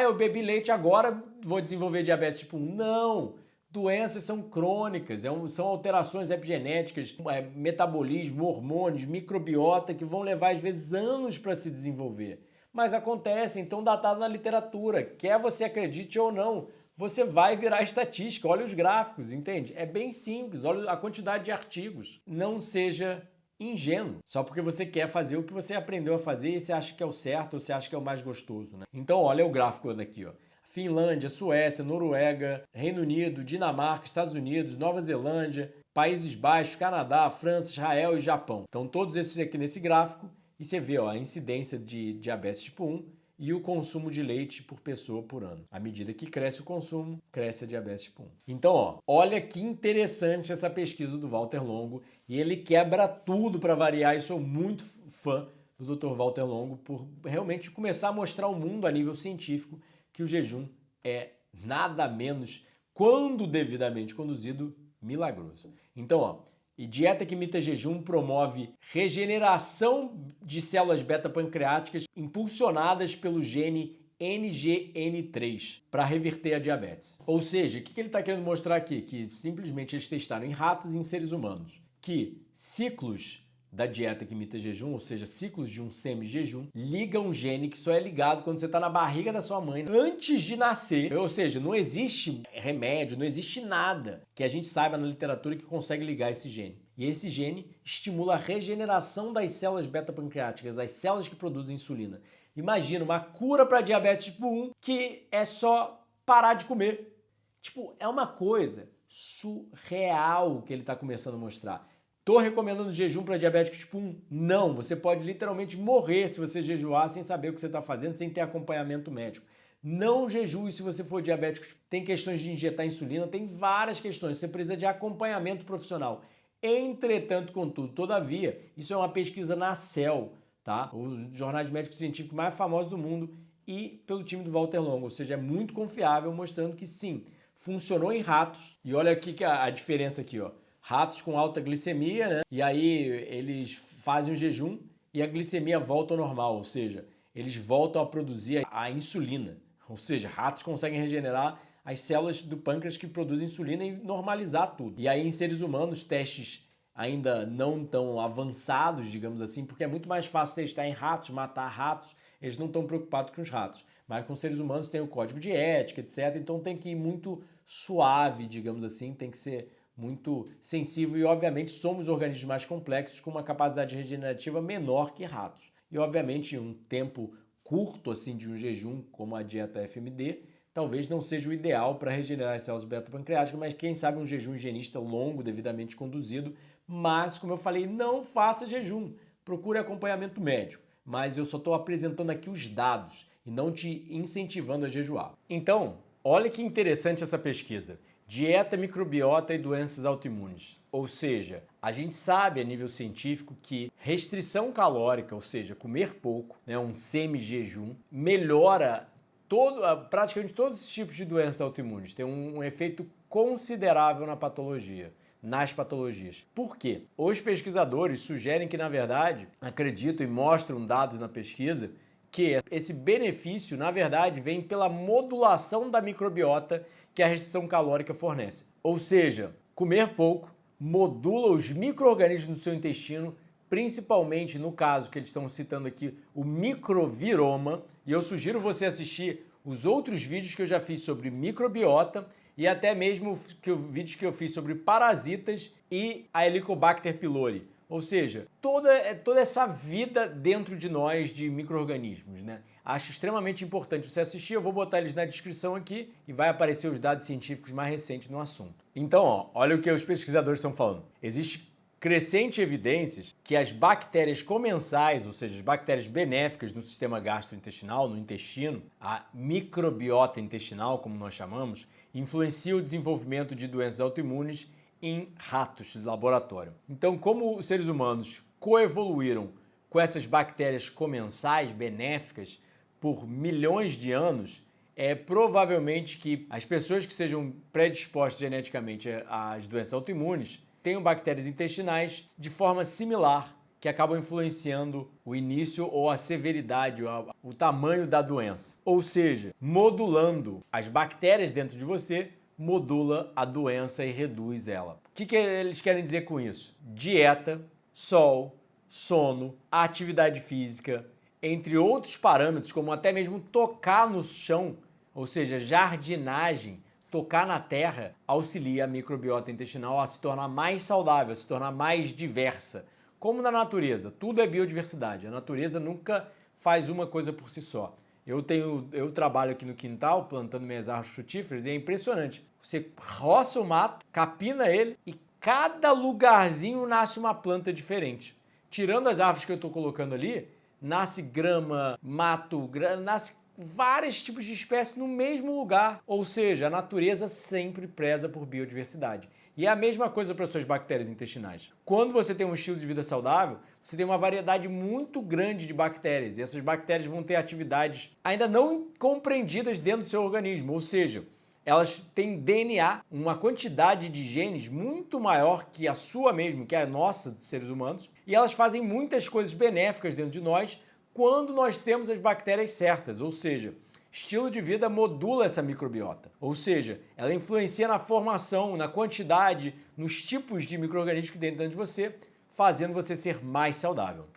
eu bebi leite agora, vou desenvolver diabetes tipo 1. Não! doenças são crônicas, são alterações epigenéticas, metabolismo, hormônios, microbiota que vão levar às vezes anos para se desenvolver. Mas acontecem, então datado na literatura, quer você acredite ou não, você vai virar estatística, olha os gráficos, entende? É bem simples, olha a quantidade de artigos. Não seja ingênuo, só porque você quer fazer o que você aprendeu a fazer e você acha que é o certo ou você acha que é o mais gostoso, né? Então olha o gráfico daqui, ó. Finlândia, Suécia, Noruega, Reino Unido, Dinamarca, Estados Unidos, Nova Zelândia, Países Baixos, Canadá, França, Israel e Japão. Então todos esses aqui nesse gráfico e você vê ó, a incidência de diabetes tipo 1 e o consumo de leite por pessoa por ano. À medida que cresce o consumo, cresce a diabetes tipo 1. Então, ó, olha que interessante essa pesquisa do Walter Longo e ele quebra tudo para variar e sou muito fã do Dr. Walter Longo por realmente começar a mostrar ao mundo a nível científico que o jejum é nada menos, quando devidamente conduzido, milagroso. Então, ó, e dieta que imita jejum promove regeneração de células beta-pancreáticas impulsionadas pelo gene NGN3 para reverter a diabetes. Ou seja, o que ele está querendo mostrar aqui? Que simplesmente eles testaram em ratos e em seres humanos que ciclos da dieta que imita jejum, ou seja, ciclos de um semi-jejum, liga um gene que só é ligado quando você está na barriga da sua mãe antes de nascer. Ou seja, não existe remédio, não existe nada que a gente saiba na literatura que consegue ligar esse gene. E esse gene estimula a regeneração das células beta-pancreáticas, as células que produzem insulina. Imagina uma cura para diabetes tipo 1 que é só parar de comer. Tipo, é uma coisa surreal que ele está começando a mostrar. Tô recomendando jejum para diabético tipo 1? Não, você pode literalmente morrer se você jejuar sem saber o que você está fazendo, sem ter acompanhamento médico. Não jejue se você for diabético. Tem questões de injetar insulina, tem várias questões. Você precisa de acompanhamento profissional. Entretanto, contudo, todavia, isso é uma pesquisa na Cell, tá? Os jornais médicos científicos mais famosos do mundo e pelo time do Walter Longo, ou seja, é muito confiável, mostrando que sim, funcionou em ratos. E olha aqui que a diferença aqui, ó. Ratos com alta glicemia, né? E aí eles fazem o jejum e a glicemia volta ao normal, ou seja, eles voltam a produzir a insulina. Ou seja, ratos conseguem regenerar as células do pâncreas que produzem insulina e normalizar tudo. E aí em seres humanos, testes ainda não tão avançados, digamos assim, porque é muito mais fácil testar em ratos, matar ratos, eles não estão preocupados com os ratos. Mas com seres humanos tem o código de ética, etc. Então tem que ir muito suave, digamos assim, tem que ser muito sensível e, obviamente, somos organismos mais complexos com uma capacidade regenerativa menor que ratos. E, obviamente, um tempo curto assim de um jejum, como a dieta FMD, talvez não seja o ideal para regenerar as células beta-pancreáticas, mas quem sabe um jejum higienista longo, devidamente conduzido. Mas, como eu falei, não faça jejum, procure acompanhamento médico. Mas eu só estou apresentando aqui os dados e não te incentivando a jejuar. Então, olha que interessante essa pesquisa. Dieta, microbiota e doenças autoimunes. Ou seja, a gente sabe a nível científico que restrição calórica, ou seja, comer pouco, né, um semi-jejum, melhora praticamente todos os tipos de doenças autoimunes. Tem um efeito considerável na patologia, nas patologias. Por quê? Os pesquisadores sugerem que, na verdade, acreditam e mostram dados na pesquisa que esse benefício, na verdade, vem pela modulação da microbiota que a restrição calórica fornece. Ou seja, comer pouco modula os micro-organismos do seu intestino, principalmente no caso que eles estão citando aqui, o microviroma, e eu sugiro você assistir os outros vídeos que eu já fiz sobre microbiota e até mesmo vídeos que eu fiz sobre parasitas e a Helicobacter pylori. Ou seja, toda essa vida dentro de nós de micro-organismos, né? Acho extremamente importante você assistir, eu vou botar eles na descrição aqui e vai aparecer os dados científicos mais recentes no assunto. Então, ó, olha o que os pesquisadores estão falando. Existe crescente evidências que as bactérias comensais, ou seja, as bactérias benéficas no sistema gastrointestinal, no intestino, a microbiota intestinal, como nós chamamos, influenciam o desenvolvimento de doenças autoimunes em ratos de laboratório. Então, como os seres humanos coevoluíram com essas bactérias comensais benéficas por milhões de anos, é provavelmente que as pessoas que sejam predispostas geneticamente às doenças autoimunes tenham bactérias intestinais de forma similar, que acabam influenciando o início ou a severidade, o tamanho da doença. Ou seja, modulando as bactérias dentro de você modula a doença e reduz ela. O que eles querem dizer com isso? Dieta, sol, sono, atividade física, entre outros parâmetros, como até mesmo tocar no chão, ou seja, jardinagem, tocar na terra, auxilia a microbiota intestinal a se tornar mais saudável, a se tornar mais diversa. Como na natureza, tudo é biodiversidade. A natureza nunca faz uma coisa por si só. Eu trabalho aqui no quintal, plantando minhas árvores frutíferas, e é impressionante. Você roça o mato, capina ele e cada lugarzinho nasce uma planta diferente. Tirando as árvores que eu estou colocando ali, nasce grama, mato, nasce vários tipos de espécies no mesmo lugar. Ou seja, a natureza sempre preza por biodiversidade. E é a mesma coisa para suas bactérias intestinais. Quando você tem um estilo de vida saudável, você tem uma variedade muito grande de bactérias. E essas bactérias vão ter atividades ainda não compreendidas dentro do seu organismo. Ou seja, elas têm DNA, uma quantidade de genes muito maior que a sua mesmo, que a nossa, de seres humanos. E elas fazem muitas coisas benéficas dentro de nós quando nós temos as bactérias certas. Ou seja, estilo de vida modula essa microbiota. Ou seja, ela influencia na formação, na quantidade, nos tipos de micro-organismos que tem dentro de você, fazendo você ser mais saudável.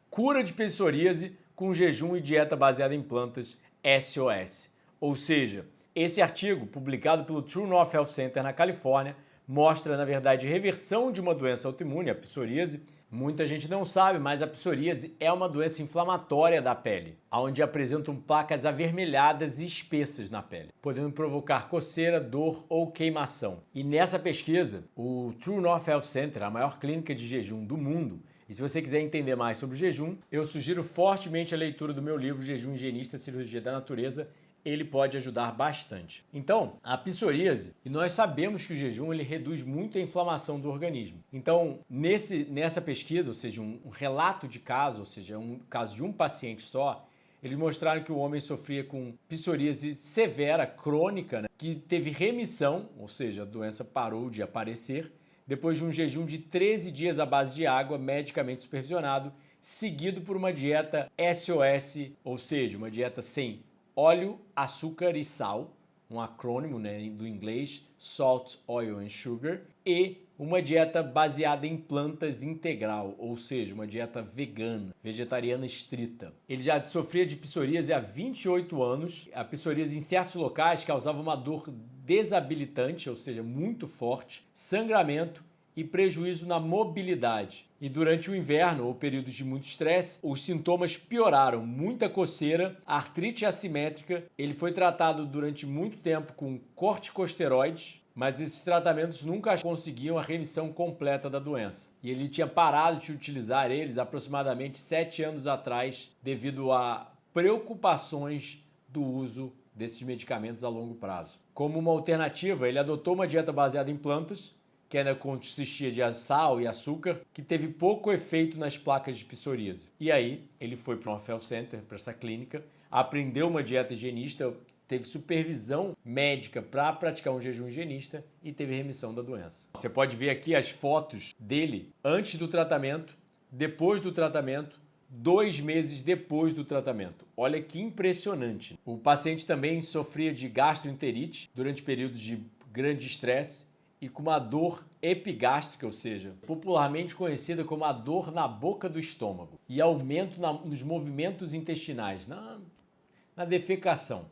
Cura de psoríase com jejum e dieta baseada em plantas SOS. Ou seja, esse artigo, publicado pelo True North Health Center na Califórnia, mostra, na verdade, reversão de uma doença autoimune, a psoríase. Muita gente não sabe, mas a psoríase é uma doença inflamatória da pele, onde apresentam placas avermelhadas e espessas na pele, podendo provocar coceira, dor ou queimação. E nessa pesquisa, o True North Health Center, a maior clínica de jejum do mundo, e se você quiser entender mais sobre o jejum, eu sugiro fortemente a leitura do meu livro Jejum Higienista, Cirurgia da Natureza. Ele pode ajudar bastante. Então, a psoríase, e nós sabemos que o jejum ele reduz muito a inflamação do organismo. Então, nessa pesquisa, ou seja, um relato de caso, ou seja, um caso de um paciente só, eles mostraram que o homem sofria com psoríase severa, crônica, né, que teve remissão, ou seja, a doença parou de aparecer, depois de um jejum de 13 dias à base de água, medicamente supervisionado, seguido por uma dieta SOS, ou seja, uma dieta sem óleo, açúcar e sal, um acrônimo, né, do inglês, Salt, Oil and Sugar, e uma dieta baseada em plantas integral, ou seja, uma dieta vegana, vegetariana estrita. Ele já sofria de psoríase há 28 anos. A psoríase em certos locais causava uma dor desabilitante, ou seja, muito forte, sangramento e prejuízo na mobilidade. E durante o inverno ou períodos de muito estresse, os sintomas pioraram, muita coceira, artrite assimétrica. Ele foi tratado durante muito tempo com corticosteroides, mas esses tratamentos nunca conseguiam a remissão completa da doença. E ele tinha parado de utilizar eles aproximadamente 7 anos atrás, devido a preocupações do uso desses medicamentos a longo prazo. Como uma alternativa, ele adotou uma dieta baseada em plantas, que ainda consistia de sal e açúcar, que teve pouco efeito nas placas de psoríase. E aí, ele foi para o North Health Center, para essa clínica, aprendeu uma dieta higienista, teve supervisão médica para praticar um jejum higienista e teve remissão da doença. Você pode ver aqui as fotos dele antes do tratamento, depois do tratamento, 2 meses depois do tratamento. Olha que impressionante. O paciente também sofria de gastroenterite durante períodos de grande estresse, e com uma dor epigástrica, ou seja, popularmente conhecida como a dor na boca do estômago, e aumento nos movimentos intestinais, na defecação.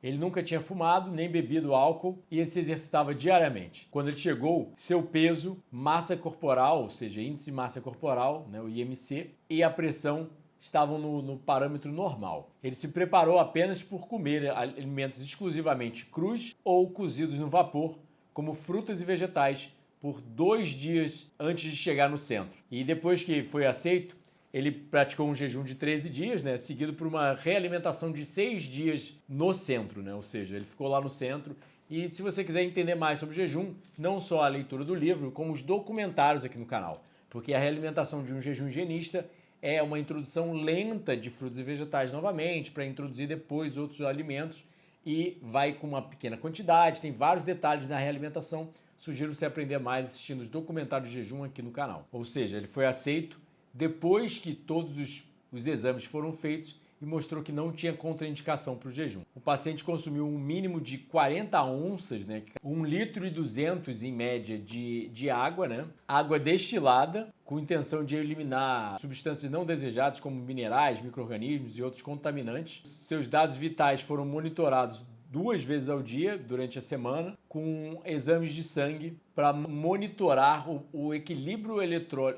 Ele nunca tinha fumado nem bebido álcool e ele se exercitava diariamente. Quando ele chegou, seu peso, massa corporal, ou seja, índice de massa corporal, né, o IMC, e a pressão estavam no parâmetro normal. Ele se preparou apenas por comer alimentos exclusivamente crus ou cozidos no vapor, como frutas e vegetais, por 2 dias antes de chegar no centro. E depois que foi aceito, ele praticou um jejum de 13 dias, né, seguido por uma realimentação de 6 dias no centro, né, ou seja, ele ficou lá no centro. E se você quiser entender mais sobre o jejum, não só a leitura do livro, como os documentários aqui no canal, porque a realimentação de um jejum higienista é uma introdução lenta de frutas e vegetais novamente, para introduzir depois outros alimentos, e vai com uma pequena quantidade, tem vários detalhes na realimentação. Sugiro você aprender mais assistindo os documentários de jejum aqui no canal. Ou seja, ele foi aceito depois que todos os exames foram feitos e mostrou que não tinha contraindicação para o jejum. O paciente consumiu um mínimo de 40 onças, né, 1,2 litro em média de água, né, água destilada, com intenção de eliminar substâncias não desejadas como minerais, micro-organismos e outros contaminantes. Seus dados vitais foram monitorados 2 vezes ao dia durante a semana, com exames de sangue para monitorar o equilíbrio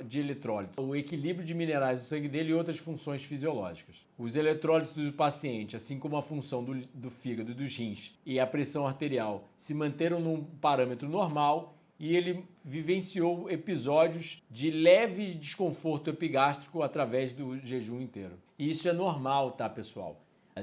de eletrólitos, o equilíbrio de minerais do sangue dele e outras funções fisiológicas. Os eletrólitos do paciente, assim como a função do fígado e dos rins e a pressão arterial, se manteram num parâmetro normal e ele vivenciou episódios de leve desconforto epigástrico através do jejum inteiro. E isso é normal, tá, pessoal?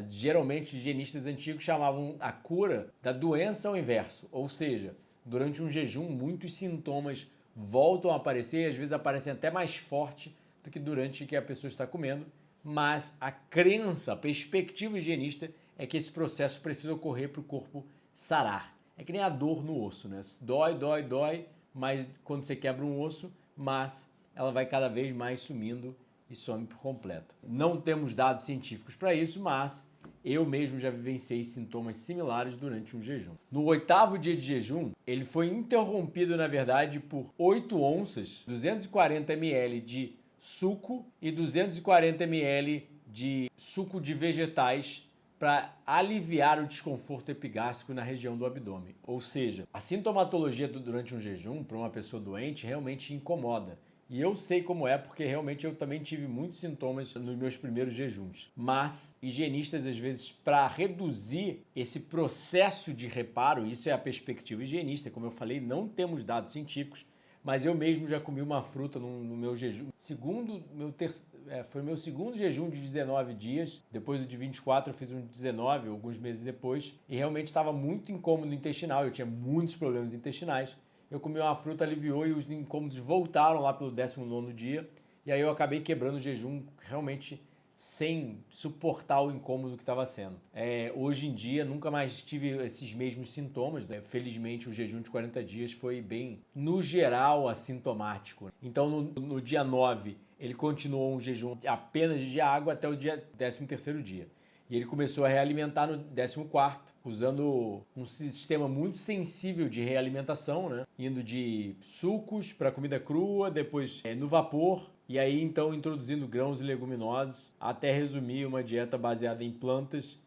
Geralmente, higienistas antigos chamavam a cura da doença ao inverso, ou seja, durante um jejum, muitos sintomas voltam a aparecer e às vezes aparecem até mais forte do que durante que a pessoa está comendo, mas a crença, a perspectiva higienista é que esse processo precisa ocorrer para o corpo sarar. É que nem a dor no osso, né? Dói, mas quando você quebra um osso, mas ela vai cada vez mais sumindo e some por completo. Não temos dados científicos para isso, mas eu mesmo já vivenciei sintomas similares durante um jejum. No 8º dia de jejum, ele foi interrompido, na verdade, por 8 onças, 240 ml de suco e 240 ml de suco de vegetais para aliviar o desconforto epigástrico na região do abdômen. Ou seja, a sintomatologia durante um jejum para uma pessoa doente realmente incomoda. E eu sei como é, porque realmente eu também tive muitos sintomas nos meus primeiros jejuns. Mas higienistas, às vezes, para reduzir esse processo de reparo, isso é a perspectiva higienista, como eu falei, não temos dados científicos, mas eu mesmo já comi uma fruta no meu jejum. Foi meu segundo jejum de 19 dias, depois do de 24 eu fiz um de 19, alguns meses depois, e realmente estava muito incômodo intestinal, eu tinha muitos problemas intestinais. Eu comi uma fruta, aliviou e os incômodos voltaram lá pelo 19º dia. E aí eu acabei quebrando o jejum realmente sem suportar o incômodo que estava sendo. Hoje em dia, nunca mais tive esses mesmos sintomas, né? Felizmente, o jejum de 40 dias foi bem, no geral, assintomático. Então, no dia 9, ele continuou um jejum apenas de água até o 13º dia. E ele começou a realimentar no 14º, usando um sistema muito sensível de realimentação, né? Indo de sucos para comida crua, depois no vapor, e aí então introduzindo grãos e leguminosas, até resumir uma dieta baseada em plantas,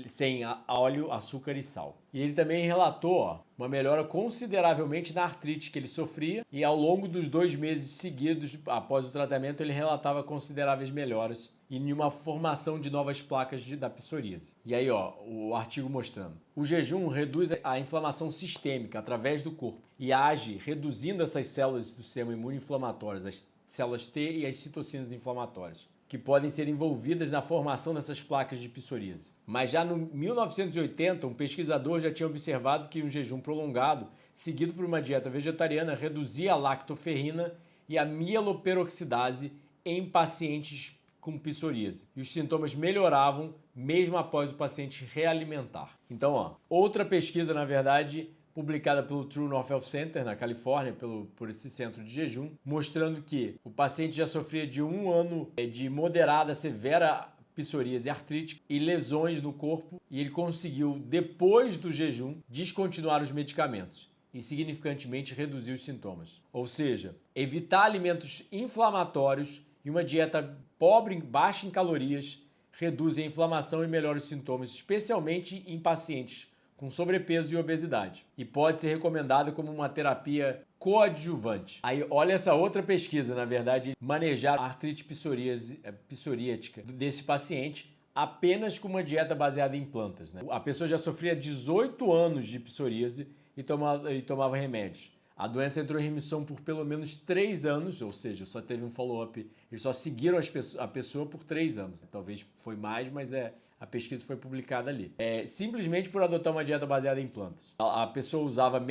sem óleo, açúcar e sal. E ele também relatou uma melhora consideravelmente na artrite que ele sofria, e ao longo dos 2 meses seguidos após o tratamento ele relatava consideráveis melhoras e nenhuma formação de novas placas da psoríase. E aí, o artigo mostrando. O jejum reduz a inflamação sistêmica através do corpo e age reduzindo essas células do sistema imune-inflamatórias, as células T e as citocinas inflamatórias, que podem ser envolvidas na formação dessas placas de psoríase. Mas já no 1980, um pesquisador já tinha observado que um jejum prolongado, seguido por uma dieta vegetariana, reduzia a lactoferrina e a mieloperoxidase em pacientes com psoríase. E os sintomas melhoravam mesmo após o paciente realimentar. Então, outra pesquisa, na verdade, publicada pelo True North Health Center, na Califórnia, por esse centro de jejum, mostrando que o paciente já sofria de 1 ano de moderada, severa psoríase artrítica e lesões no corpo, e ele conseguiu, depois do jejum, descontinuar os medicamentos e significantemente reduzir os sintomas. Ou seja, evitar alimentos inflamatórios e uma dieta pobre, baixa em calorias, reduzem a inflamação e melhora os sintomas, especialmente em pacientes com sobrepeso e obesidade. E pode ser recomendado como uma terapia coadjuvante. Aí, olha essa outra pesquisa, na verdade, manejar a artrite psoriática desse paciente apenas com uma dieta baseada em plantas, né? A pessoa já sofria 18 anos de psoríase e tomava remédios. A doença entrou em remissão por pelo menos 3 anos, ou seja, só teve um follow-up. Eles só seguiram a pessoa por 3 anos. Talvez foi mais, mas a pesquisa foi publicada ali. Simplesmente por adotar uma dieta baseada em plantas. A pessoa usava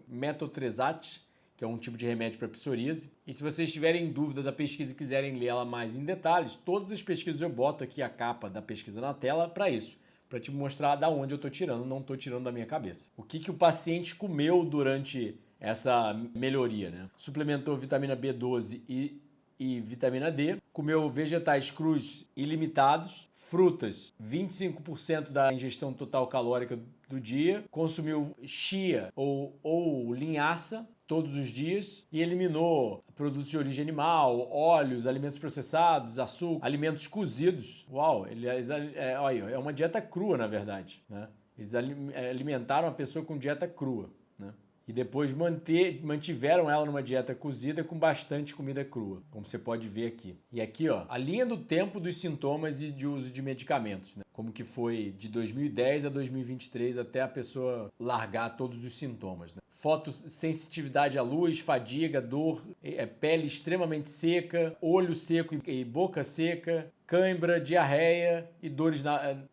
metotrexate, que é um tipo de remédio para psoríase. E se vocês tiverem dúvida da pesquisa e quiserem ler ela mais em detalhes, todas as pesquisas eu boto aqui a capa da pesquisa na tela para isso. Para te mostrar da onde eu estou tirando, não estou tirando da minha cabeça. O que o paciente comeu durante essa melhoria, né? Suplementou vitamina B12 e e vitamina D, comeu vegetais crus ilimitados, frutas, 25% da ingestão total calórica do dia, consumiu chia ou linhaça todos os dias e eliminou produtos de origem animal, óleos, alimentos processados, açúcar, alimentos cozidos. Uau, olha, é uma dieta crua, na verdade, né? Eles alimentaram a pessoa com dieta crua, né? E depois mantiveram ela numa dieta cozida com bastante comida crua, como você pode ver aqui. E aqui, ó, a linha do tempo dos sintomas e de uso de medicamentos, né? Como que foi de 2010 a 2023 até a pessoa largar todos os sintomas, né? Fotossensitividade à luz, fadiga, dor, pele extremamente seca, olho seco e boca seca, cãibra, diarreia e dores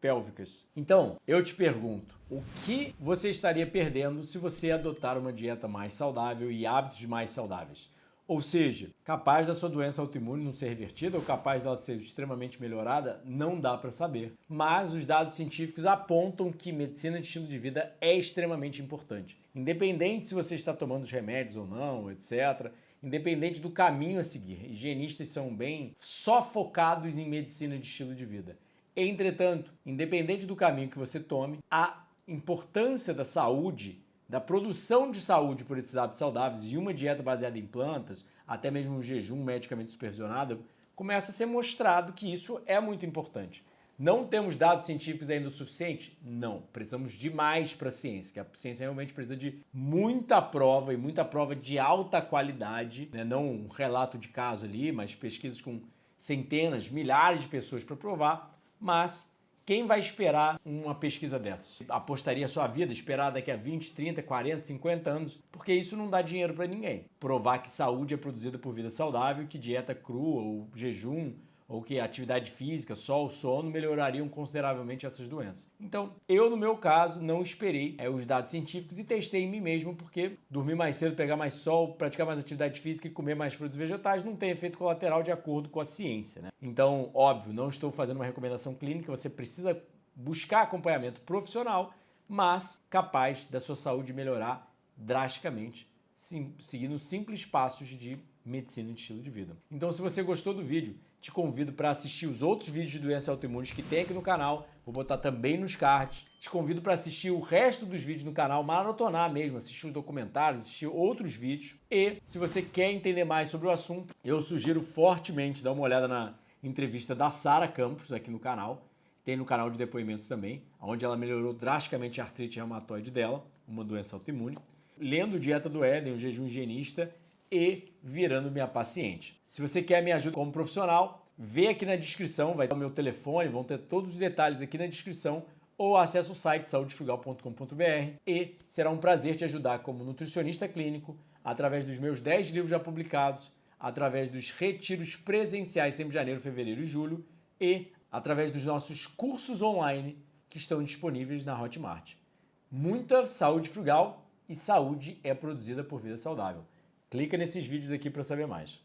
pélvicas. Então, eu te pergunto, o que você estaria perdendo se você adotar uma dieta mais saudável e hábitos mais saudáveis? Ou seja, capaz da sua doença autoimune não ser revertida ou capaz dela ser extremamente melhorada, não dá para saber. Mas os dados científicos apontam que medicina de estilo de vida é extremamente importante. Independente se você está tomando os remédios ou não, etc., independente do caminho a seguir, higienistas são bem só focados em medicina de estilo de vida. Entretanto, independente do caminho que você tome, a importância da saúde, da produção de saúde por esses hábitos saudáveis e uma dieta baseada em plantas, até mesmo um jejum medicamente supervisionado, começa a ser mostrado que isso é muito importante. Não temos dados científicos ainda o suficiente? Não. Precisamos de mais para a ciência, que a ciência realmente precisa de muita prova e muita prova de alta qualidade, né? Não um relato de caso ali, mas pesquisas com centenas, milhares de pessoas para provar, mas quem vai esperar uma pesquisa dessas? Apostaria a sua vida, esperar daqui a 20, 30, 40, 50 anos, porque isso não dá dinheiro para ninguém. Provar que saúde é produzida por vida saudável, que dieta crua ou jejum, ou que a atividade física, só o sono, melhorariam consideravelmente essas doenças. Então, eu, no meu caso, não esperei os dados científicos e testei em mim mesmo, porque dormir mais cedo, pegar mais sol, praticar mais atividade física e comer mais frutos e vegetais não tem efeito colateral de acordo com a ciência, né? Então, óbvio, não estou fazendo uma recomendação clínica, você precisa buscar acompanhamento profissional, mas capaz da sua saúde melhorar drasticamente, seguindo simples passos de medicina de estilo de vida. Então, se você gostou do vídeo, te convido para assistir os outros vídeos de doenças autoimunes que tem aqui no canal. Vou botar também nos cards. Te convido para assistir o resto dos vídeos no canal, maratonar mesmo, assistir os documentários, assistir outros vídeos. E se você quer entender mais sobre o assunto, eu sugiro fortemente dar uma olhada na entrevista da Sara Campos aqui no canal. Tem no canal de depoimentos também, onde ela melhorou drasticamente a artrite reumatoide dela, uma doença autoimune, lendo Dieta do Éden, o jejum higienista, e virando minha paciente. Se você quer me ajuda como profissional, vê aqui na descrição, vai ter o meu telefone, vão ter todos os detalhes aqui na descrição, ou acesse o site saudefrugal.com.br e será um prazer te ajudar como nutricionista clínico, através dos meus 10 livros já publicados, através dos retiros presenciais sempre janeiro, fevereiro e julho e através dos nossos cursos online que estão disponíveis na Hotmart. Muita saúde frugal e saúde é produzida por vida saudável. Clica nesses vídeos aqui para saber mais.